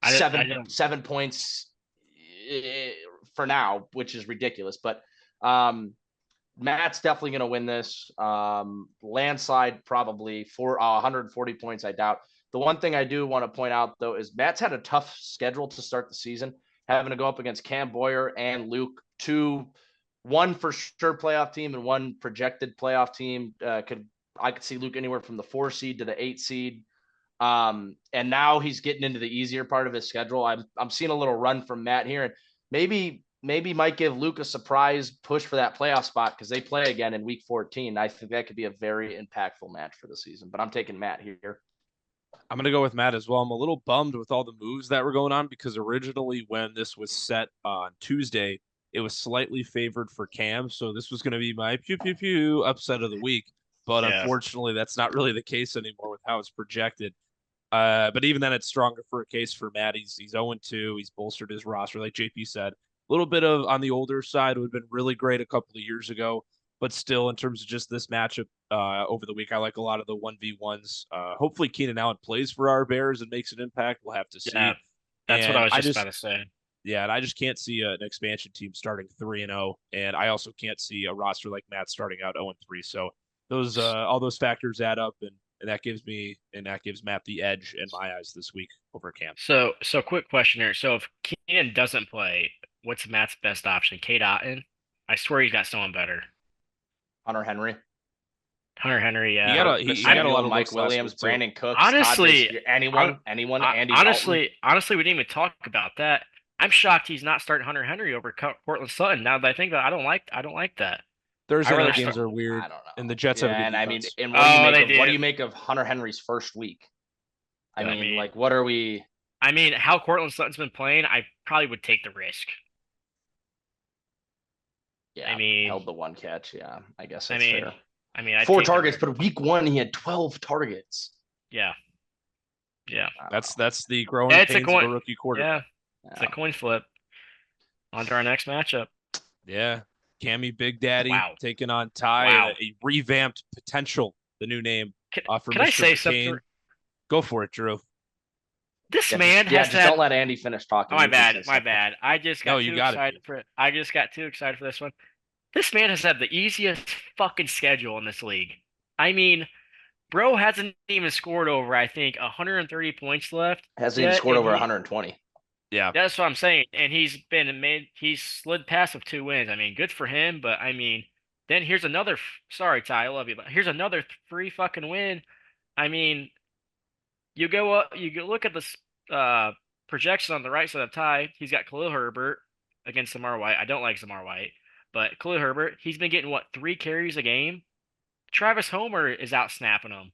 7 points for now, which is ridiculous. But Matt's definitely going to win this. Landslide probably for 140 points, I doubt. The one thing I do want to point out, though, is Matt's had a tough schedule to start the season, having to go up against Cam Boyer and Luke, one for sure playoff team and one projected playoff team. I could see Luke anywhere from the 4 seed to the 8 seed. And now he's getting into the easier part of his schedule. I'm seeing a little run from Matt here, and maybe might give Luke a surprise push for that playoff spot because they play again in week 14. I think that could be a very impactful match for the season, but I'm taking Matt here. I'm going to go with Matt as well. I'm a little bummed with all the moves that were going on because originally when this was set on Tuesday, it was slightly favored for Cam. So this was going to be my pew upset of the week. But unfortunately, that's not really the case anymore with how it's projected. But even then, it's stronger for a case for Matt. He's 0-2. He's bolstered his roster, like JP said. A little bit of on the older side would have been really great a couple of years ago. But still, in terms of just this matchup over the week, I like a lot of the 1v1s. Hopefully, Keenan Allen plays for our Bears and makes an impact. We'll have to see. Yeah, that's what I was just about to say. Yeah, and I just can't see an expansion team starting 3-0, and I also can't see a roster like Matt starting out 0-3. So those all those factors add up, and that gives Matt the edge in my eyes this week over Cam. So quick question here. So if Keenan doesn't play, what's Matt's best option? Cade Otton? I swear he's got someone better. Hunter Henry, yeah. He got a lot of Mike Williams, Brandon Cooks. Honestly, anyone. Andy honestly, we didn't even talk about that. I'm shocked he's not starting Hunter Henry over Cortland Sutton. Now that I think about it, I don't like that. Thursday rather night games start- are weird, I don't know. and the Jets have a good and I mean, defense. and Oh, what they do do. you make of Hunter Henry's first week? I Yeah. mean, like, what are we? I mean, how Cortland Sutton's been playing, I probably would take the risk. Yeah, I mean, held the one catch. Yeah, I guess I that's mean, fair. I'd 4 take the targets, risk. but week 1 he had 12 targets. Yeah. I don't know. That's the growing It's a pains of a coin. rookie quarterback. Yeah, it's a coin flip. On to our next matchup. Yeah. Cammy Big Daddy Wow. taking on Ty Wow. and a revamped potential, the new name for Can I Mr. say McCain. something? Go for it, Drew. This Yeah, man just has had. don't let Andy finish talking. Oh, my You can say bad. My something. bad. I just No, got you too got it, excited for it. I just got too excited for this one. This man has had the easiest fucking schedule in this league. I mean, bro hasn't even scored over, I think, 130 points left. Hasn't even yet, scored and over he- 120. Yeah. That's what I'm saying. And he's slid past with 2 wins. I mean, good for him, but I mean, then here's another. Sorry, Ty, I love you, but here's another free fucking win. I mean, you go up, look at the projection on the right side of Ty. He's got Khalil Herbert against Zamar White. I don't like Zamar White, but Khalil Herbert, he's been getting 3 carries a game. Travis Homer is out snapping him.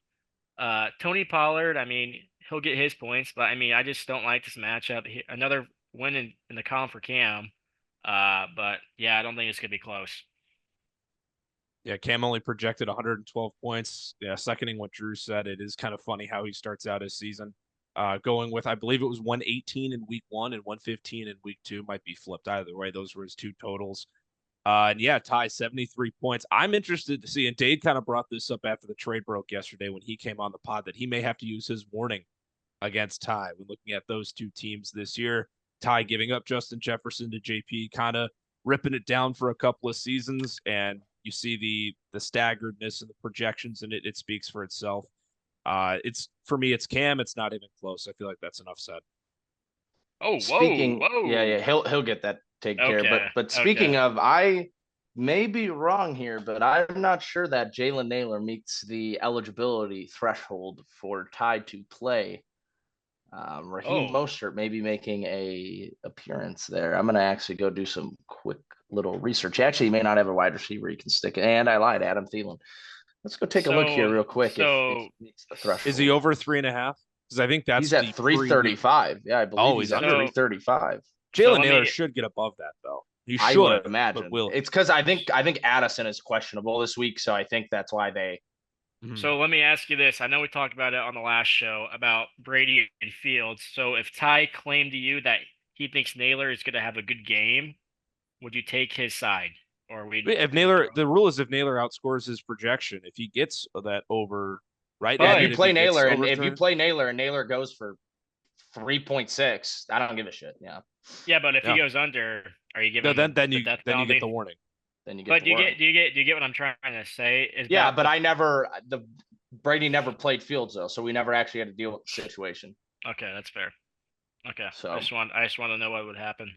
Tony Pollard, I mean, he'll get his points, but I mean, I just don't like this matchup. Another win in the column for Cam. But yeah, I don't think it's gonna be close. Yeah, Cam only projected 112 points. Yeah, seconding what Drew said, it is kind of funny how he starts out his season. Going with, I believe it was 118 in week 1 and 115 in week 2. Might be flipped either way. Those were his 2 totals. And yeah, Ty, 73 points. I'm interested to see, and Dade kind of brought this up after the trade broke yesterday when he came on the pod, that he may have to use his warning against Ty when looking at those 2 teams this year. Ty giving up Justin Jefferson to JP, kind of ripping it down for a couple of seasons, and you see the staggeredness and the projections, and it speaks for itself. It's for me, it's Cam. It's not even close. I feel like that's enough said. Oh, Speaking, whoa. yeah, he'll get that taken care. Okay, But speaking of, I may be wrong here, but I'm not sure that Jalen Naylor meets the eligibility threshold for Ty to play. Raheem Mostert may be making a appearance there. I'm gonna actually go do some quick little research. Actually, he may not have a wide receiver he can stick it. And I lied, Adam Thielen. Let's go take a look here real quick. If he meets the threshold. Is he over 3.5? Because I think that's he's at 335. Yeah, I believe he's at 335. Jalen Naylor should get above that though. He should, I would imagine. But will. It's because I think Addison is questionable this week, so I think that's why they. So let me ask you this. I know we talked about it on the last show about Brady and Fields. So if Ty claimed to you that he thinks Naylor is going to have a good game, would you take his side? Or if Naylor, the rule is if Naylor outscores his projection, if he gets that over, right? Yeah, if you play Naylor and Naylor goes for 3.6, I don't give a shit. Yeah. Yeah, but if he goes under, are you giving? No, then you get the warning. Then you get. But do you get what I'm trying to say? Brady never played Fields though, so we never actually had to deal with the situation. Okay, that's fair. Okay, so I just want to know what would happen.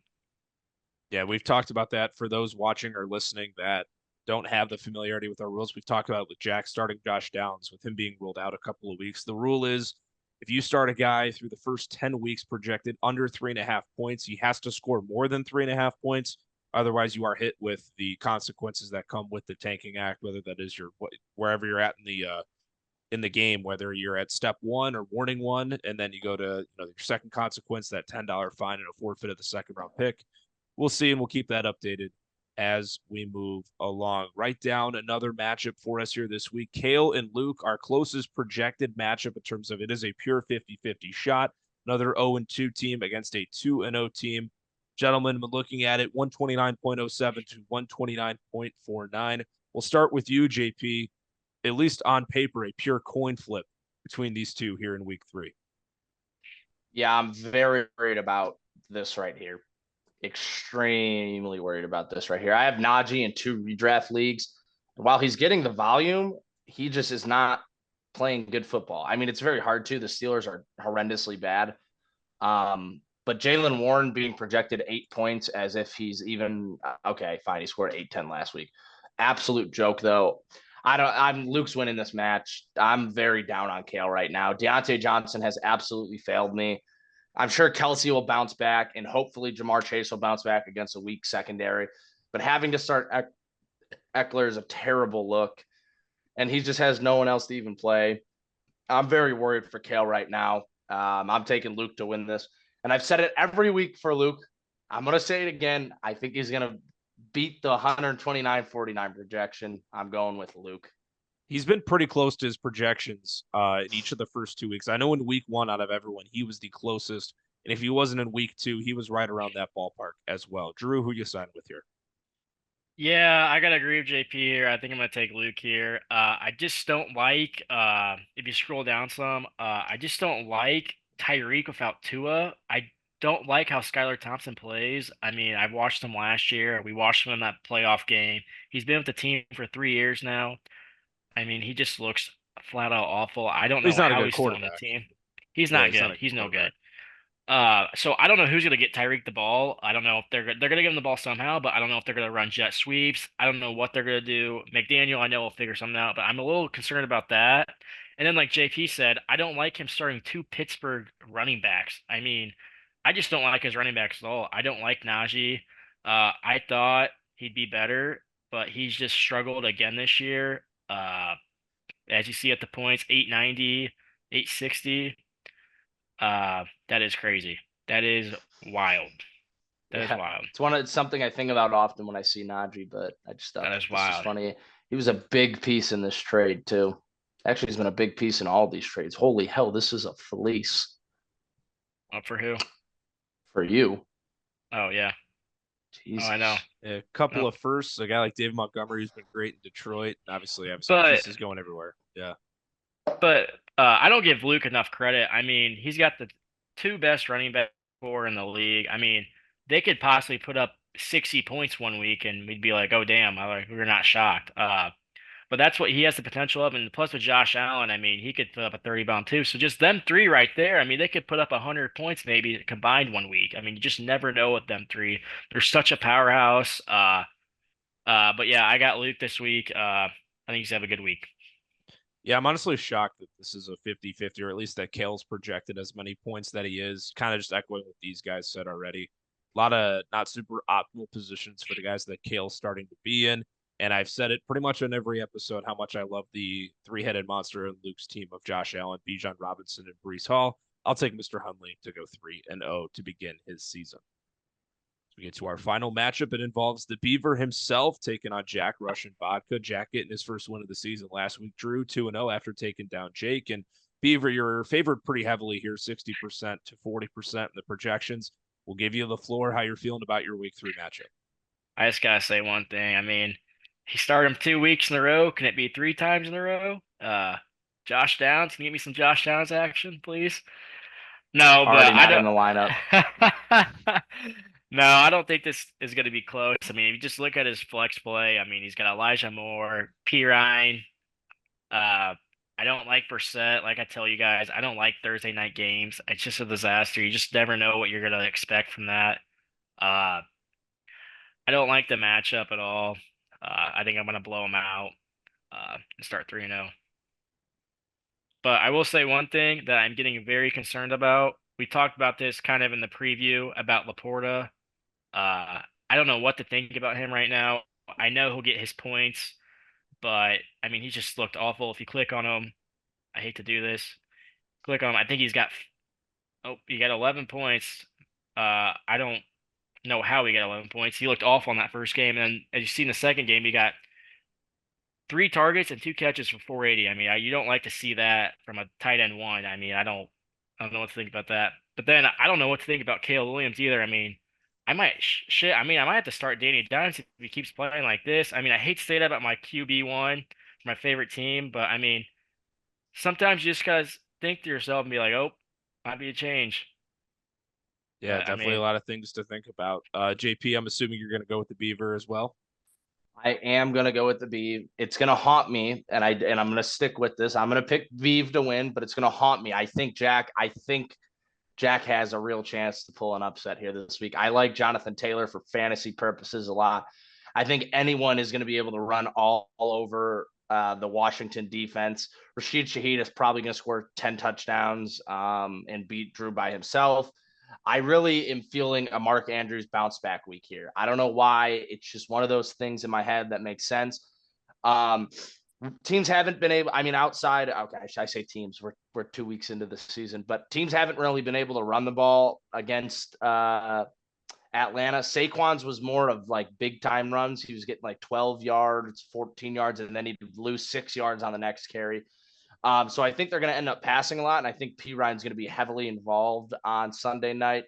Yeah, we've talked about that for those watching or listening that don't have the familiarity with our rules. We've talked about it with Jack starting Josh Downs, with him being ruled out a couple of weeks. The rule is if you start a guy through the first 10 weeks projected under 3.5 points, he has to score more than 3.5 points. Otherwise, you are hit with the consequences that come with the tanking act, whether that is wherever you're at in the game, whether you're at step 1 or warning 1, and then you go to your second consequence, that $10 fine and a forfeit of the second round pick. We'll see, and we'll keep that updated as we move along. Write down another matchup for us here this week. Kale and Luke, our closest projected matchup in terms of it is a pure 50-50 shot. Another 0-2 team against a 2-0 team. Gentlemen, looking at it, 129.07 to 129.49. We'll start with you, JP. At least on paper, a pure coin flip between these two here in week 3. Yeah, I'm very worried about this right here. Extremely worried about this right here. I have Najee in 2 redraft leagues. While he's getting the volume, he just is not playing good football. I mean, it's very hard to. The Steelers are horrendously bad. But Jaylen Warren being projected 8 points as if he's even okay, fine. He scored 8-10 last week. Absolute joke though. I'm Luke's winning this match. I'm very down on Kale right now. Deontay Johnson has absolutely failed me. I'm sure Kelsey will bounce back, and hopefully Jamar Chase will bounce back against a weak secondary. But having to start Eckler is a terrible look, and he just has no one else to even play. I'm very worried for Kale right now. I'm taking Luke to win this. And I've said it every week for Luke. I'm going to say it again. I think he's going to beat the 129-49 projection. I'm going with Luke. He's been pretty close to his projections in each of the first 2 weeks. I know in week 1 out of everyone, he was the closest. And if he wasn't in week 2, he was right around that ballpark as well. Drew, who you signed with here? Yeah, I gotta agree with JP here. I think I'm gonna take Luke here. I just don't like if you scroll down some, I just don't like Tyreek without Tua. I don't like how Skylar Thompson plays. I mean, I watched him last year. We watched him in that playoff game. He's been with the team for 3 years now. I mean, he just looks flat out awful. I don't know He's not a how good he's still on the quarterback. team. He's Yeah, not he's not good. a He's no good. quarterback. So I don't know who's gonna get Tyreek the ball. I don't know if they're gonna give him the ball somehow, but I don't know if they're gonna run jet sweeps. I don't know what they're gonna do. McDaniel, I know will figure something out, but I'm a little concerned about that. And then, like JP said, I don't like him starting 2 Pittsburgh running backs. I mean, I just don't like his running backs at all. I don't like Najee. I thought he'd be better, but he's just struggled again this year. As you see at the points, 890, 860. That is crazy. That is wild. That is wild. It's something I think about often when I see Najee, but I just thought That is this wild. is funny. He was a big piece in this trade too. Actually, he's been a big piece in all these trades. Holy hell, this is a fleece Up for who? for you. Oh yeah. Jesus. Oh, I know. A couple Oh. of firsts. A guy like David Montgomery who's been great in Detroit. Obviously, I have some But- pieces going everywhere. Yeah. But I don't give Luke enough credit. I mean, he's got the 2 best running back core in the league. I mean, they could possibly put up 60 points one week, and we'd be like, "Oh damn!" We're not shocked. But that's what he has the potential of, and plus with Josh Allen, I mean, he could put up a 30 bomb too. So just them 3 right there. I mean, they could put up 100 points maybe combined one week. I mean, you just never know with them 3. They're such a powerhouse. But yeah, I got Luke this week. I think he's have a good week. Yeah, I'm honestly shocked that this is a 50-50, or at least that Kale's projected as many points that he is. Kind of just echoing what these guys said already. A lot of not super optimal positions for the guys that Kale's starting to be in. And I've said it pretty much on every episode how much I love the 3-headed monster in Luke's team of Josh Allen, Bijan Robinson, and Breece Hall. I'll take Mr. Hundley to go 3-0 to begin his season. We get to our final matchup. It involves the Beaver himself taking on Jack Russian Vodka. Jack getting his first win of the season last week. Drew 2-0 after taking down Jake. And Beaver, you're favored pretty heavily here, 60% to 40% in the projections. We'll give you the floor. How you're feeling about your week 3 matchup? I just gotta say one thing. I mean, he started him 2 weeks in a row. Can it be 3 times in a row? Josh Downs, can you give me some Josh Downs action, please? No, but Already I not don't. in the lineup. No, I don't think this is going to be close. I mean, if you just look at his flex play, I mean, he's got Elijah Moore, Pirine. I don't like Brissett. Like I tell you guys, I don't like Thursday night games. It's just a disaster. You just never know what you're going to expect from that. I don't like the matchup at all. I think I'm going to blow him out and start 3-0. But I will say one thing that I'm getting very concerned about. We talked about this kind of in the preview about Laporta. I don't know what to think about him right now. I know he'll get his points, but I mean, he just looked awful. If you click on him, I hate to do this. Click on him. I think he got 11 points. I don't know how he got 11 points. He looked awful in that first game. And then as you see in the second game, he got 3 targets and 2 catches for 480. I mean, you don't like to see that from a tight end 1. I mean, I don't know what to think about that. But then I don't know what to think about Caleb Williams either. I mean, I might I might have to start Danny Dimes if he keeps playing like this. I mean, I hate to say that about my QB1, my favorite team, but I mean, sometimes you just gotta think to yourself and be like, oh, might be a change. Yeah, But, I definitely mean- a lot of things to think about. JP, I'm assuming you're going to go with the Beaver as well. I am gonna go with the Beav. It's gonna haunt me, and I'm gonna stick with this. I'm gonna pick Beav to win, but it's gonna haunt me. I think Jack has a real chance to pull an upset here this week. I like Jonathan Taylor for fantasy purposes a lot. I think anyone is going to be able to run all over the Washington defense. Rashid Shaheed is probably going to score 10 touchdowns and beat Drew by himself. I really am feeling a Mark Andrews bounce back week here. I don't know why. It's just one of those things in my head that makes sense. Teams haven't been able, I mean, outside, okay, I say teams, we're 2 weeks into the season, but teams haven't really been able to run the ball against Atlanta. Saquon's was more of like big time runs. He was getting like 12 yards, 14 yards, and then he'd lose 6 yards on the next carry. So I think they're going to end up passing a lot, and I think P. Ryan's going to be heavily involved on Sunday night.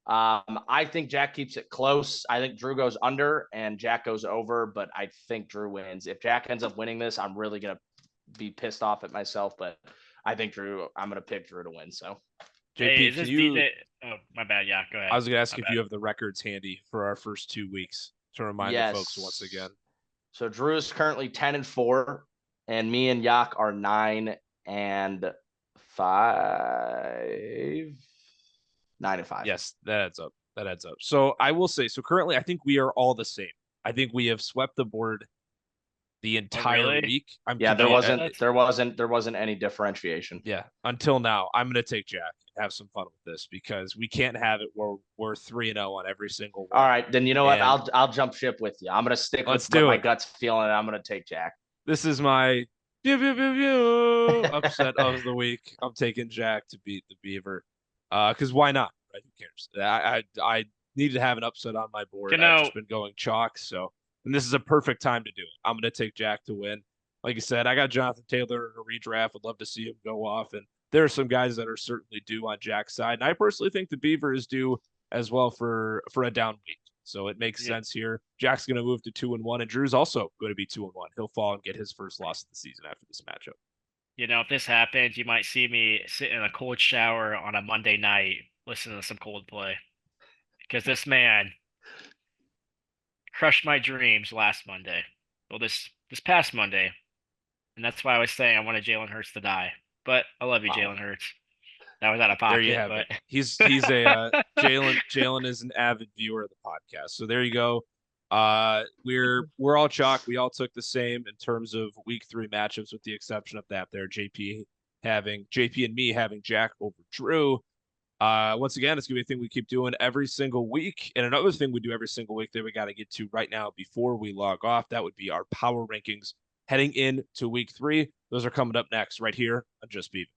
I think Jack keeps it close. I think Drew goes under and Jack goes over, but I think Drew wins. If Jack ends up winning this, I'm really going to be pissed off at myself, but I think I'm going to pick Drew to win. So, JP, can you? Oh, my bad. Yeah, go ahead. I was going to ask if you have the records handy for our first 2 weeks to remind the folks once again. So Drew is currently 10-4, and me and Yak are 9-5. 9-5. Yes, that adds up. So I will say, currently I think we are all the same. I think we have swept the board the entire week. There wasn't any differentiation. Yeah, until now. I'm going to take Jack and have some fun with this because we can't have it where we're 3-0 on every single one. All right, then you know what? I'll jump ship with you. I'm going to stick with what my gut's feeling, and I'm going to take Jack. This is my upset of the week. I'm taking Jack to beat the Beaver. Because why not? Right? Who cares? I need to have an upset on my board. I've just been going chalk, and this is a perfect time to do it. I'm going to take Jack to win. Like I said, I got Jonathan Taylor in a redraft. Would love to see him go off, and there are some guys that are certainly due on Jack's side. And I personally think the Beaver is due as well for a down week. So it makes sense here. Jack's going to move to 2-1, and Drew's also going to be 2-1. He'll fall and get his first loss of the season after this matchup. If this happens, you might see me sit in a cold shower on a Monday night listening to some Coldplay. Because this man crushed my dreams last Monday. Well, this past Monday. And that's why I was saying I wanted Jalen Hurts to die. But I love you, Jalen Hurts. That was out of pocket. There you have it. He's a Jalen is an avid viewer of the podcast. So there you go. We're all chalk. We all took the same in terms of week 3 matchups, with the exception of that there. JP and me having Jack over Drew. Once again, it's gonna be a thing we keep doing every single week. And another thing we do every single week that we got to get to right now before we log off, that would be our power rankings heading into week 3. Those are coming up next right here on Just Beavin.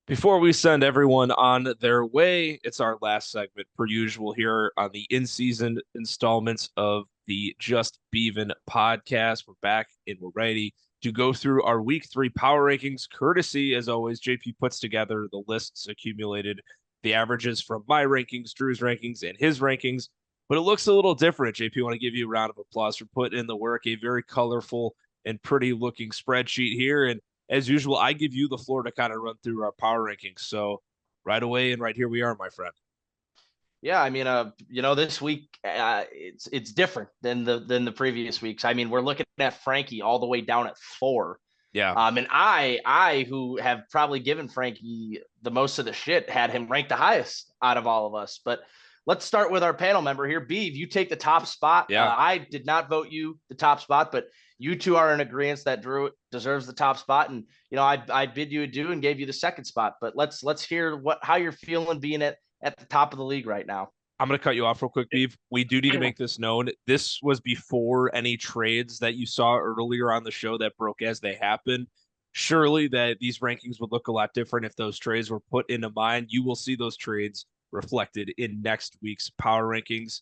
Before we send everyone on their way, it's our last segment per usual here on the in-season installments of the Just Beavin podcast. We're back and we're ready to go through our week 3 power rankings. Courtesy, as always, JP puts together the lists accumulated, the averages from my rankings, Drew's rankings, and his rankings. But it looks a little different. JP, I want to give you a round of applause for putting in the work. A very colorful and pretty looking spreadsheet here. And as usual, I give you the floor to kind of run through our power rankings. So right away and right here we are, my friend. Yeah, I mean, this week it's different than the previous weeks. I mean, we're looking at Frankie all the way down at 4. Yeah. And I who have probably given Frankie the most of the shit, had him ranked the highest out of all of us. But let's start with our panel member here. Beav, you take the top spot. Yeah. I did not vote you the top spot, but you two are in agreement that Drew deserves the top spot. And, I bid you adieu and gave you the second spot. But let's hear how you're feeling being at the top of the league right now. I'm going to cut you off real quick, Beav. We do need to make this known. This was before any trades that you saw earlier on the show that broke as they happened. Surely that these rankings would look a lot different if those trades were put into mind. You will see those trades reflected in next week's power rankings.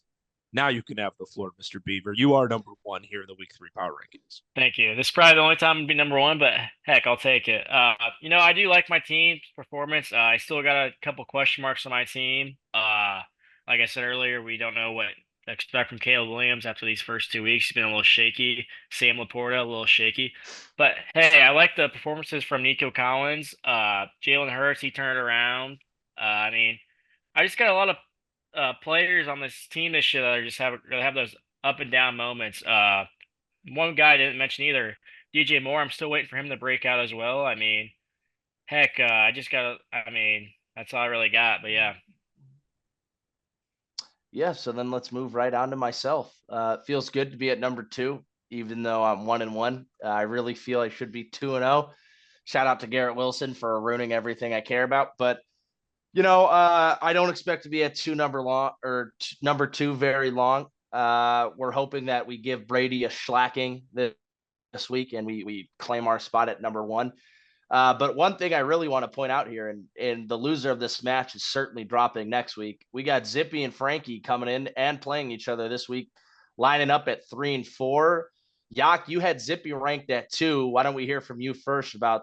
Now you can have the floor, Mr. Beaver. You are number 1 here in the week 3 power rankings. Thank you. This is probably the only time to be number 1, but heck, I'll take it. I do like my team's performance. I still got a couple question marks on my team. Like I said earlier, we don't know what to expect from Caleb Williams after these first 2 weeks. He's been a little shaky. Sam Laporta, a little shaky. But hey, I like the performances from Nico Collins. Jalen Hurts, he turned it around. I just got a lot of players on this team this year that are just have those up and down moments. One guy I didn't mention either, DJ Moore. I'm still waiting for him to break out as well. Heck, that's all I really got. But yeah. Yeah, so then let's move right on to myself. Feels good to be at number 2, even though I'm 1-1. I really feel I should be 2-0. Shout out to Garrett Wilson for ruining everything I care about. But I don't expect to be at number two very long. We're hoping that we give Brady a shellacking this week and we claim our spot at number one. But one thing I really want to point out here, and the loser of this match is certainly dropping next week. We got Zippy and Frankie coming in and playing each other this week, lining up at 3 and 4. Yak, you had Zippy ranked at 2. Why don't we hear from you first about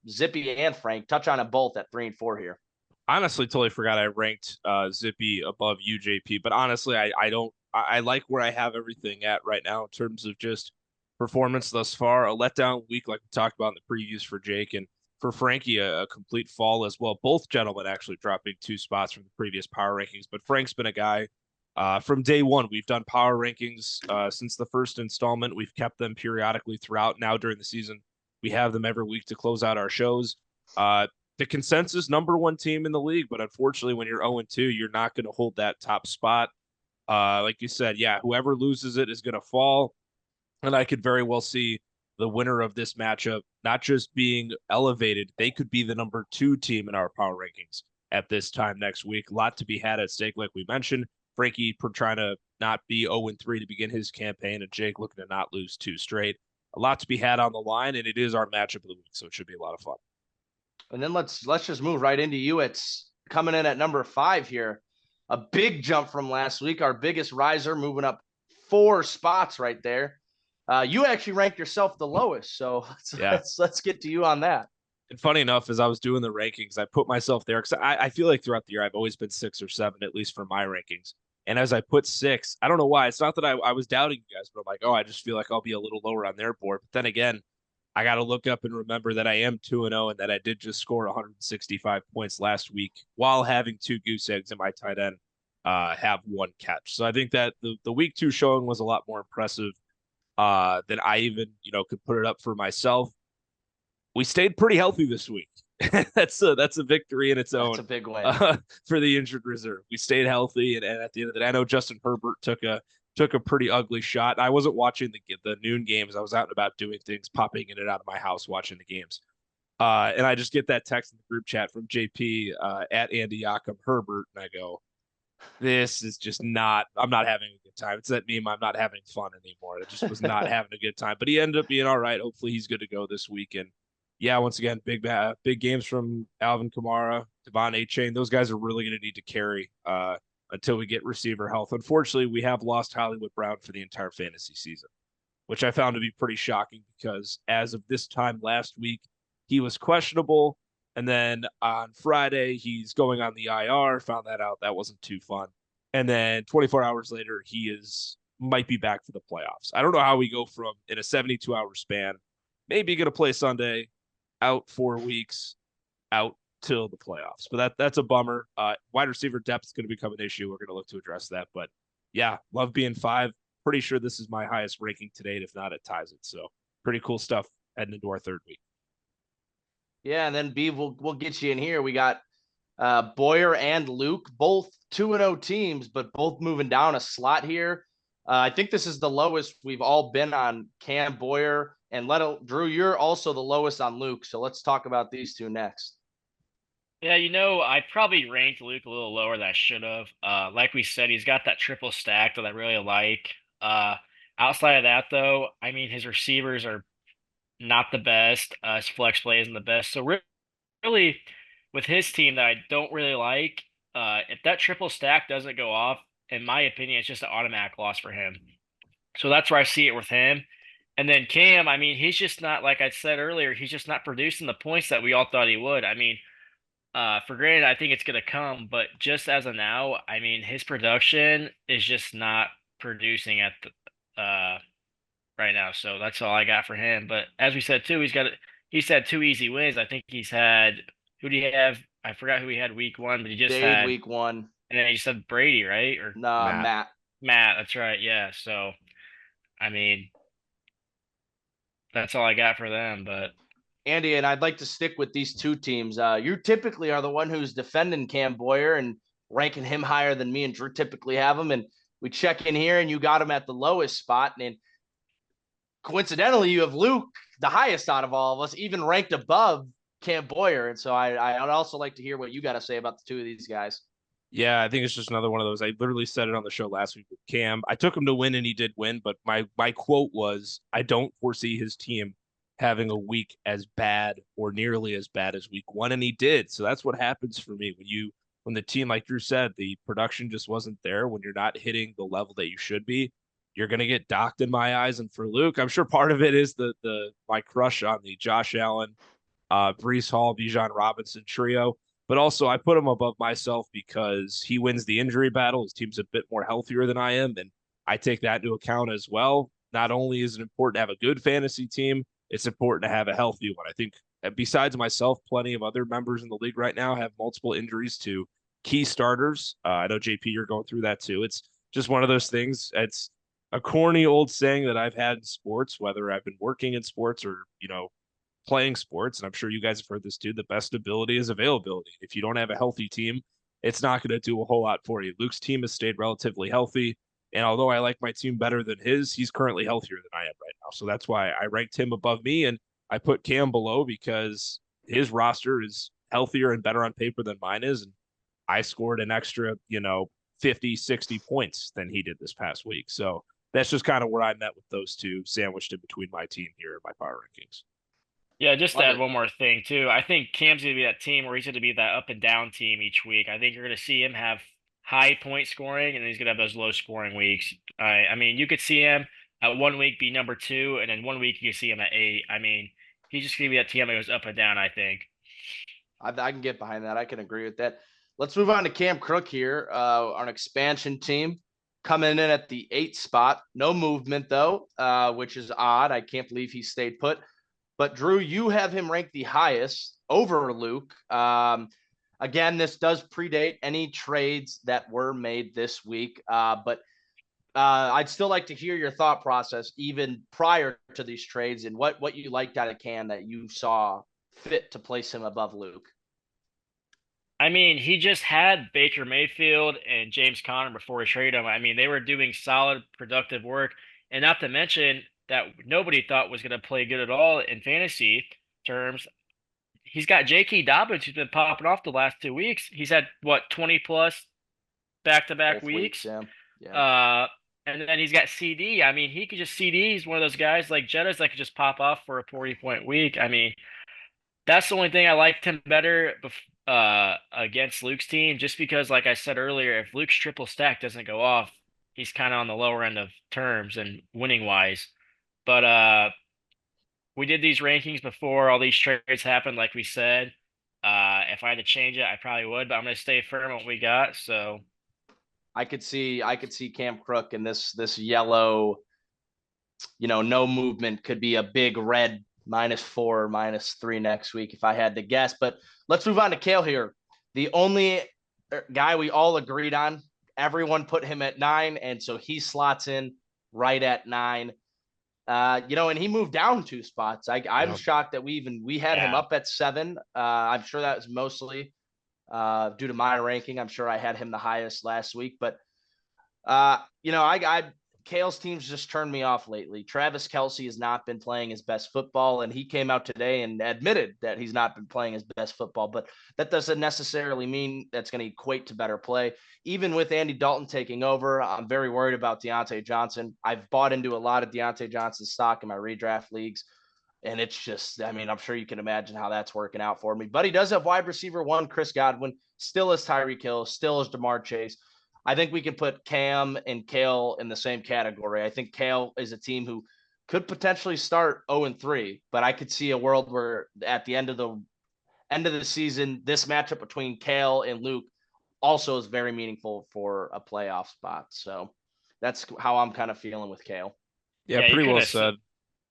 Zippy and Frank? Touch on them both at 3 and 4 here. Honestly, totally forgot I ranked Zippy above UJP, but honestly, I don't. I like where I have everything at right now in terms of just performance thus far. A letdown week, like we talked about in the previews for Jake, and for Frankie, a complete fall as well. Both gentlemen actually dropping 2 spots from the previous power rankings, but Frank's been a guy from day one. We've done power rankings since the first installment. We've kept them periodically throughout. Now during the season, we have them every week to close out our shows. The consensus number 1 team in the league, but unfortunately, when you're 0-2, you're not going to hold that top spot. Like you said, yeah, whoever loses it is going to fall. And I could very well see the winner of this matchup not just being elevated, they could be the number 2 team in our power rankings at this time next week. A lot to be had at stake, like we mentioned. Frankie trying to not be 0-3 to begin his campaign, and Jake looking to not lose 2 straight. A lot to be had on the line, and it is our matchup of the week, so it should be a lot of fun. And then let's just move right into you. It's coming in at number 5 here. A big jump from last week. Our biggest riser, moving up 4 spots right there. You actually ranked yourself the lowest, so let's get to you on that. And funny enough, as I was doing the rankings, I put myself there because I feel like throughout the year I've always been 6 or 7, at least for my rankings. And as I put 6, I don't know why. It's not that I was doubting you guys, but I'm like, oh, I just feel like I'll be a little lower on their board. But then again, I got to look up and remember that I am 2-0 and that I did just score 165 points last week while having 2 goose eggs and my tight end have 1 catch. So I think that the week 2 showing was a lot more impressive than I even, could put it up for myself. We stayed pretty healthy this week. That's a victory in its own. That's a big win for the injured reserve. We stayed healthy, and at the end of the day, I know Justin Herbert took a pretty ugly shot. I wasn't watching the noon games. I was out and about doing things, popping in and out of my house watching the games. And I just get that text in the group chat from JP at Andy Yakum Herbert, and I go, this is just not, I'm not having a good time. It's that meme, I'm not having fun anymore. I just was not having a good time. But he ended up being all right. Hopefully he's good to go this week. And yeah, once again, big games from Alvin Kamara, Devon Achane. Those guys are really going to need to carry until we get receiver health. Unfortunately, we have lost Hollywood Brown for the entire fantasy season, which I found to be pretty shocking because as of this time last week, he was questionable. And then on Friday, he's going on the IR, found that out. That wasn't too fun. And then 24 hours later, might be back for the playoffs. I don't know how we go from in a 72-hour span, maybe going to play Sunday, out 4 weeks, out till the playoffs. But that's a bummer. Wide receiver depth is going to become an issue. We're going to look to address that. But yeah, love being 5. Pretty sure this is my highest ranking to date. If not, it ties it. So pretty cool stuff heading into our 3rd week. Yeah, and then Beav, we'll get you in here. We got Boyer and Luke, both 2-0 teams, but both moving down a slot here. I think this is the lowest we've all been on Cam, Boyer, and Drew, you're also the lowest on Luke. So let's talk about these 2 next. Yeah, I probably ranked Luke a little lower than I should have. Like we said, he's got that triple stack that I really like. Outside of that, though, I mean, his receivers are not the best. His flex play isn't the best. So really, with his team that I don't really like, if that triple stack doesn't go off, in my opinion, it's just an automatic loss for him. So that's where I see it with him. And then Cam, I mean, he's just not, like I said earlier, he's just not producing the points that we all thought he would. I mean, for granted, I think it's going to come, but just as of now, I mean, his production is just not producing at the right now. So that's all I got for him. But as we said too, he's had 2 easy wins. I think he's had, who do you have? I forgot who he had week 1, but he just Dade had week 1. And then he said Brady, right? Or Matt. Matt, that's right. Yeah. So I mean, that's all I got for them. But Andy, and I'd like to stick with these 2 teams. You typically are the one who's defending Cam Boyer and ranking him higher than me and Drew typically have him. And we check in here and you got him at the lowest spot. And coincidentally, you have Luke, the highest out of all of us, even ranked above Cam Boyer. And so I'd also like to hear what you got to say about the two of these guys. Yeah, I think it's just another one of those. I literally said it on the show last week with Cam. I took him to win and he did win, but my quote was, I don't foresee his team having a week as bad or nearly as bad as week one, and he did. So that's what happens for me when the team, like Drew said, the production just wasn't there. When you're not hitting the level that you should be, you're gonna get docked in my eyes. And for Luke, I'm sure part of it is the my crush on the Josh Allen, Brees Hall, Bijan Robinson trio. But also, I put him above myself because he wins the injury battle. His team's a bit more healthier than I am, and I take that into account as well. Not only is it important to have a good fantasy team, it's important to have a healthy one. I think besides myself, plenty of other members in the league right now have multiple injuries to key starters. I know JP, you're going through that too. It's just one of those things. It's a corny old saying that I've had in sports, whether I've been working in sports or, playing sports. And I'm sure you guys have heard this too. The best ability is availability. If you don't have a healthy team, it's not going to do a whole lot for you. Luke's team has stayed relatively healthy. And although I like my team better than his, he's currently healthier than I am right now. So that's why I ranked him above me. And I put Cam below because his roster is healthier and better on paper than mine is. And I scored an extra, 50, 60 points than he did this past week. So that's just kind of where I met with those two sandwiched in between my team here in my power rankings. Yeah, just to add one more thing too. I think Cam's gonna be that team where he's gonna be that up and down team each week. I think you're gonna see him have high point scoring, and then he's gonna have those low scoring weeks. I mean, you could see him at 1 week be number 2, and then 1 week you see him at 8. I mean, he's just gonna be that team that goes up and down, I think. I can get behind that. I can agree with that. Let's move on to Cam Crook here, our expansion team, coming in at the 8th spot. No movement though, which is odd. I can't believe he stayed put. But Drew, you have him ranked the highest over Luke. Again, this does predate any trades that were made this week. But I'd still like to hear your thought process even prior to these trades and what you liked out of Cam that you saw fit to place him above Luke. I mean, he just had Baker Mayfield and James Conner before he traded him. I mean, they were doing solid, productive work. And not to mention that nobody thought was going to play good at all in fantasy terms. He's got J.K. Dobbins, who's been popping off the last 2 weeks. He's had, 20 plus back-to-back weeks? Yeah. And then he's got CD. I mean, he could just CD. He's one of those guys like Jettas that could just pop off for a 40-point week. I mean, that's the only thing I liked him better against Luke's team, just because, like I said earlier, if Luke's triple stack doesn't go off, he's kind of on the lower end of terms and winning wise. But we did these rankings before all these trades happened, like we said. If I had to change it, I probably would, but I'm going to stay firm on what we got. So I could see Cam Crook and this yellow, no movement could be a big red -4, -3 next week if I had to guess. But let's move on to Kale here. The only guy we all agreed on, everyone put him at 9, and so he slots in right at 9. And he moved down 2 spots. I'm shocked that we had him up at 7. I'm sure that was mostly due to my ranking. I'm sure I had him the highest last week, but Kale's team's just turned me off lately. Travis Kelce has not been playing his best football, and he came out today and admitted that he's not been playing his best football, but that doesn't necessarily mean that's going to equate to better play. Even with Andy Dalton taking over, I'm very worried about Deontay Johnson. I've bought into a lot of Deontay Johnson stock in my redraft leagues, and it's just, I'm sure you can imagine how that's working out for me. But he does have wide receiver 1, Chris Godwin, still is Tyreek Hill, still is Jamar Chase. I think we can put Cam and Kale in the same category. I think Kale is a team who could potentially start 0-3, but I could see a world where at the end of the season, this matchup between Kale and Luke also is very meaningful for a playoff spot. So that's how I'm kind of feeling with Kale. Yeah, pretty well said.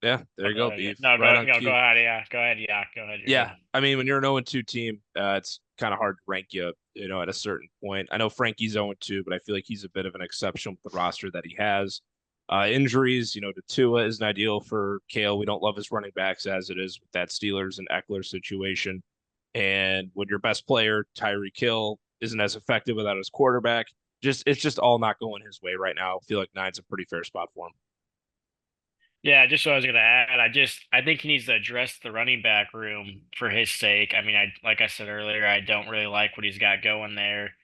Yeah, there you go, Beef. No, right go ahead. Yeah, go ahead. Yeah, I mean, when you're an 0-2 team, it's kind of hard to rank you, at a certain point. I know Frankie's 0-2, but I feel like he's a bit of an exception with the roster that he has. Injuries, to Tua isn't ideal for Kale. We don't love his running backs as it is with that Steelers and Eckler situation. And when your best player, Tyreek Hill, isn't as effective without his quarterback, it's just all not going his way right now. I feel like 9's a pretty fair spot for him. Yeah, just what I was gonna add. I think he needs to address the running back room for his sake. I mean, like I said earlier, I don't really like what he's got going there.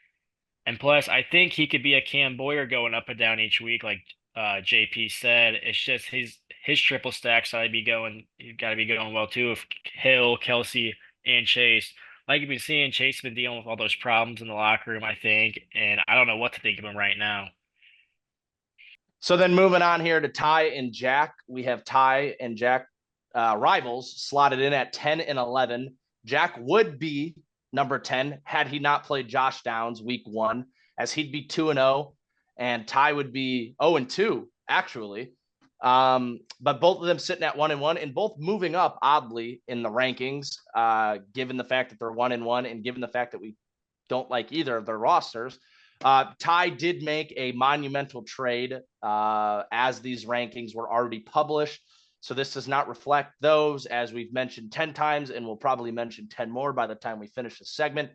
And plus, I think he could be a Cam Boyer going up and down each week, like JP said. It's just his triple stacks gotta be going. He's got to be going well too. If Hill, Kelsey, and Chase, like you've been seeing, Chase has been dealing with all those problems in the locker room, I think, and I don't know what to think of him right now. So then moving on here to Ty and Jack, we have Ty and Jack rivals slotted in at 10 and 11. Jack would be number 10 had he not played Josh Downs week 1, as he'd be 2-0, and Ty would be 0-2 actually. But both of them sitting at 1-1 and both moving up oddly in the rankings, given the fact that they're 1-1 and given the fact that we don't like either of their rosters. Ty did make a monumental trade as these rankings were already published. So this does not reflect those, as we've mentioned 10 times, and we'll probably mention 10 more by the time we finish the segment.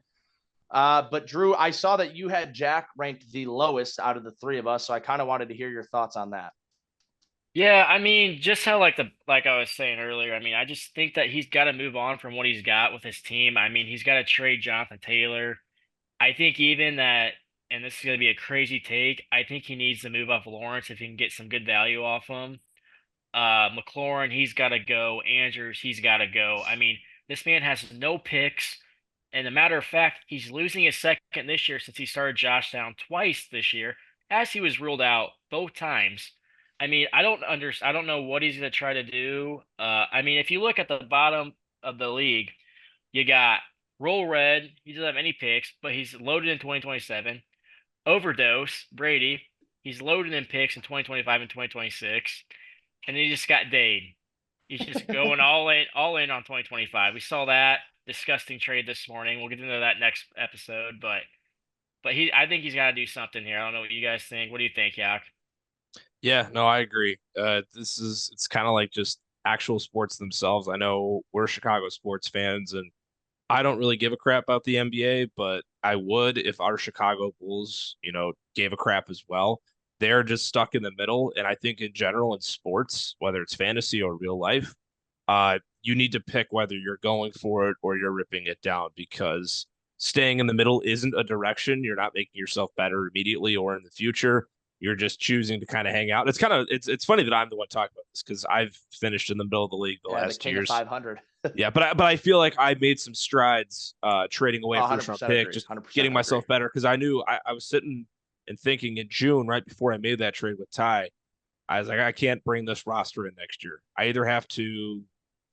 But Drew, I saw that you had Jack ranked the lowest out of the three of us, so I kind of wanted to hear your thoughts on that. Yeah, I mean, just how like I was saying earlier, I mean, I just think that he's got to move on from what he's got with his team. I mean, he's got to trade Jonathan Taylor. I think even that, and this is going to be a crazy take, I think he needs to move off Lawrence if he can get some good value off him. McLaurin, he's got to go. Andrews, he's got to go. I mean, this man has no picks. And a matter of fact, he's losing his second this year since he started Josh Down twice this year, as he was ruled out both times. I mean, I don't know what he's going to try to do. I mean, if you look at the bottom of the league, you got Roll Red. He doesn't have any picks, but he's loaded in 2027. Overdose, Brady. He's loaded in picks in 2025 and 2026. And then you just got Dade. He's just going all in on 2025. We saw that disgusting trade this morning. We'll get into that next episode, but I think he's got to do something here. I don't know what you guys think. What do you think, Yak? Yeah, no, I agree. It's kind of like just actual sports themselves. I know we're Chicago sports fans, and I don't really give a crap about the NBA, but I would if our Chicago Bulls, gave a crap as well. They're just stuck in the middle, and I think in general in sports, whether it's fantasy or real life, you need to pick whether you're going for it or you're ripping it down, because staying in the middle isn't a direction. You're not making yourself better immediately or in the future. You're just choosing to kind of hang out. It's funny that I'm the one talking about this because I've finished in the middle of the league the last 2 years. 500. Yeah, but I feel like I made some strides trading away a first round pick, just getting myself better, because I knew I was sitting and thinking in June, right before I made that trade with Ty, I was like, I can't bring this roster in next year. I either have to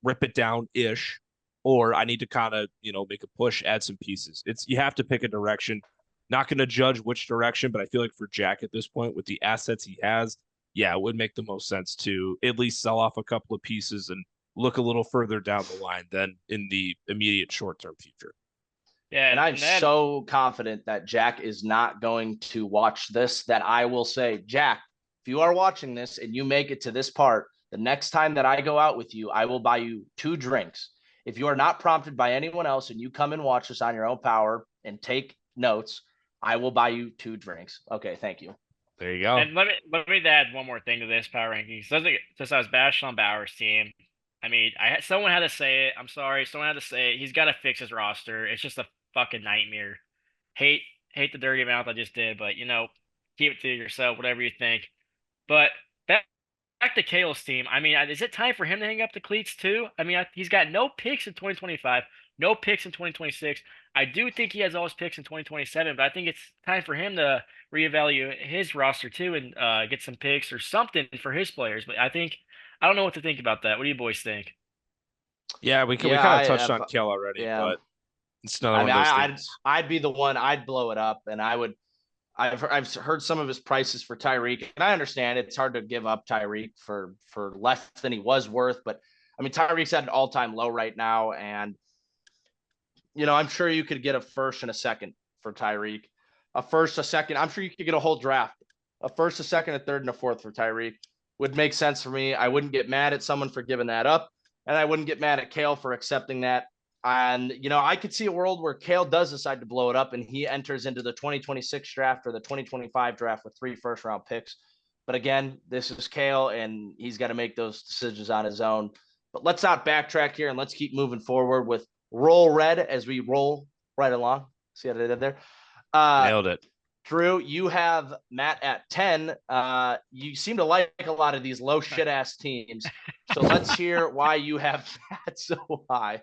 rip it down ish, or I need to kind of, make a push, add some pieces. You have to pick a direction. Not going to judge which direction, but I feel like for Jack at this point, with the assets he has, yeah, it would make the most sense to at least sell off a couple of pieces and look a little further down the line than in the immediate short-term future. Yeah, and I'm so confident that Jack is not going to watch this, that I will say, Jack, if you are watching this and you make it to this part, the next time that I go out with you, I will buy you 2 drinks. If you are not prompted by anyone else and you come and watch this on your own power and take notes, I will buy you 2 drinks. Okay, thank you. There you go. And let me add one more thing to this power rankings. Since I was bashing on Bauer's team, I mean, someone had to say it. I'm sorry, someone had to say it. He's got to fix his roster. It's just a fucking nightmare. Hate the dirty mouth I just did, but keep it to yourself, whatever you think. But back to Kale's team. I mean, is it time for him to hang up the cleats too? I mean, he's got no picks in 2025, no picks in 2026. I do think he has all his picks in 2027, but I think it's time for him to reevaluate his roster too and get some picks or something for his players. But I don't know what to think about that. What do you boys think? Yeah, we kind of touched on Kale already, but it's another one of those things. I'd be the one. I'd blow it up, and I've heard some of his prices for Tyreek, and I understand it's hard to give up Tyreek for less than he was worth, but I mean, Tyreek's at an all-time low right now, and I'm sure you could get a first and a second for Tyreek, a first, a second. I'm sure you could get a whole draft, a first, a second, a third, and a fourth for Tyreek. Would make sense for me. I wouldn't get mad at someone for giving that up, and I wouldn't get mad at Kale for accepting that. And, I could see a world where Kale does decide to blow it up and he enters into the 2026 draft or the 2025 draft with 3 first-round picks. But again, this is Kale, and he's got to make those decisions on his own. But let's not backtrack here, and let's keep moving forward with Roll Red as we roll right along. See what I did there? Nailed it. Drew, you have Matt at 10. You seem to like a lot of these low shit ass teams. So let's hear why you have Matt so high.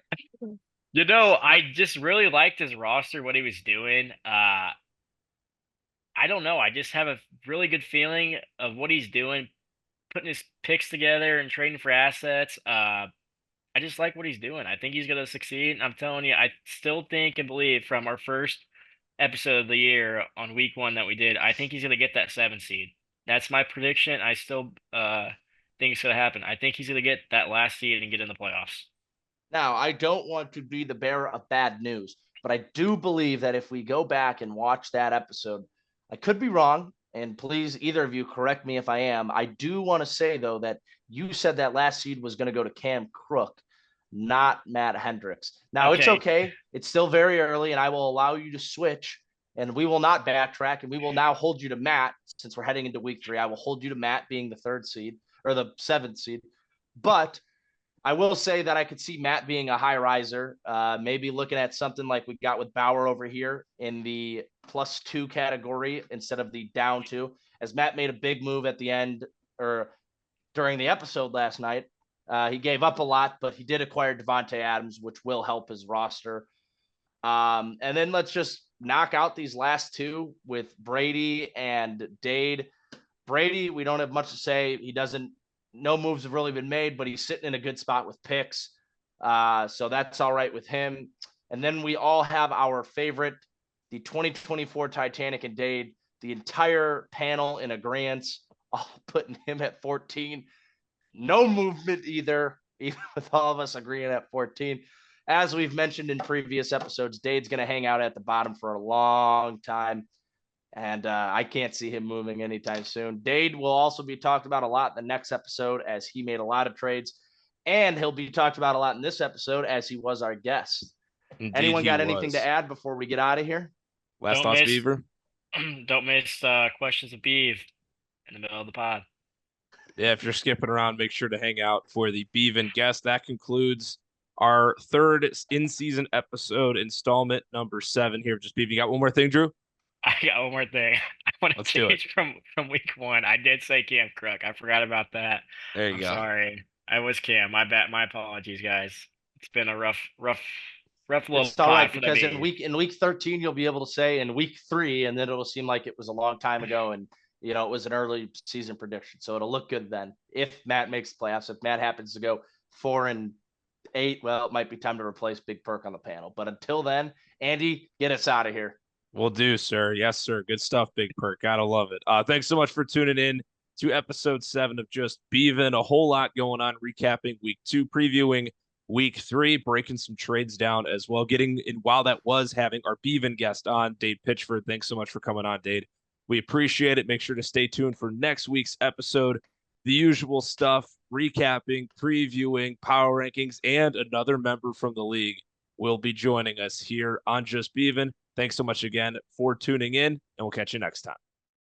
I just really liked his roster, what he was doing. I don't know. I just have a really good feeling of what he's doing, putting his picks together and trading for assets. I just like what he's doing. I think he's going to succeed. I'm telling you, I still think and believe from our first episode of the year on week 1 that we did, I think he's going to get that 7 seed. That's my prediction. I still think it's going to happen. I think he's going to get that last seed and get in the playoffs. Now, I don't want to be the bearer of bad news, but I do believe that if we go back and watch that episode, I could be wrong, and please, either of you, correct me if I am. I do want to say, though, that you said that last seed was going to go to Cam Crook, not Matt Hendricks. Now, It's okay. It's still very early, and I will allow you to switch, and we will not backtrack, and we will now hold you to Matt. Since we're heading into week 3, I will hold you to Matt being the 3rd seed or the 7th seed. But I will say that I could see Matt being a high riser, maybe looking at something like we got with Bauer over here in the +2 category instead of the down 2, as Matt made a big move at the end or during the episode last night. He gave up a lot, but he did acquire Devontae Adams, which will help his roster. And then let's just knock out these last 2 with Brady and Dade. Brady, we don't have much to say. No moves have really been made, but he's sitting in a good spot with picks. So that's all right with him. And then we all have our favorite, the 2024 Titanic and Dade, the entire panel in agreement, all putting him at 14. No movement either, even with all of us agreeing at 14. As we've mentioned in previous episodes, Dade's going to hang out at the bottom for a long time. And I can't see him moving anytime soon. Dade will also be talked about a lot in the next episode as he made a lot of trades. And he'll be talked about a lot in this episode as he was our guest. Indeed, anyone got anything to add before we get out of here? Last thoughts, Beaver? Don't miss questions of Beav in the middle of the pod. Yeah, if you're skipping around, make sure to hang out for the Beavin Guest. That concludes our 3rd in-season episode, installment number 7 here. Just Beav, you got one more thing, Drew? I got one more thing. I want to change from week 1. I did say Cam Crook. I forgot about that. There you go. Sorry. I was Cam. My bad. My apologies, guys. It's been a rough little. It's all right, because in week 13 you'll be able to say in week 3, and then it'll seem like it was a long time ago, and it was an early season prediction, so it'll look good then. If Matt makes playoffs, if Matt happens to go 4-8, well, it might be time to replace Big Perk on the panel. But until then, Andy, get us out of here. Will do, sir. Yes, sir. Good stuff, Big Perk. Gotta love it. Thanks so much for tuning in to episode 7 of Just Beavin. A whole lot going on, recapping week 2, previewing week 3, breaking some trades down as well. Getting in while that was having our Beavin guest on, Dade Pitchford. Thanks so much for coming on, Dade. We appreciate it. Make sure to stay tuned for next week's episode. The usual stuff, recapping, previewing, power rankings, and another member from the league will be joining us here on Just Beavin. Thanks so much again for tuning in, and we'll catch you next time.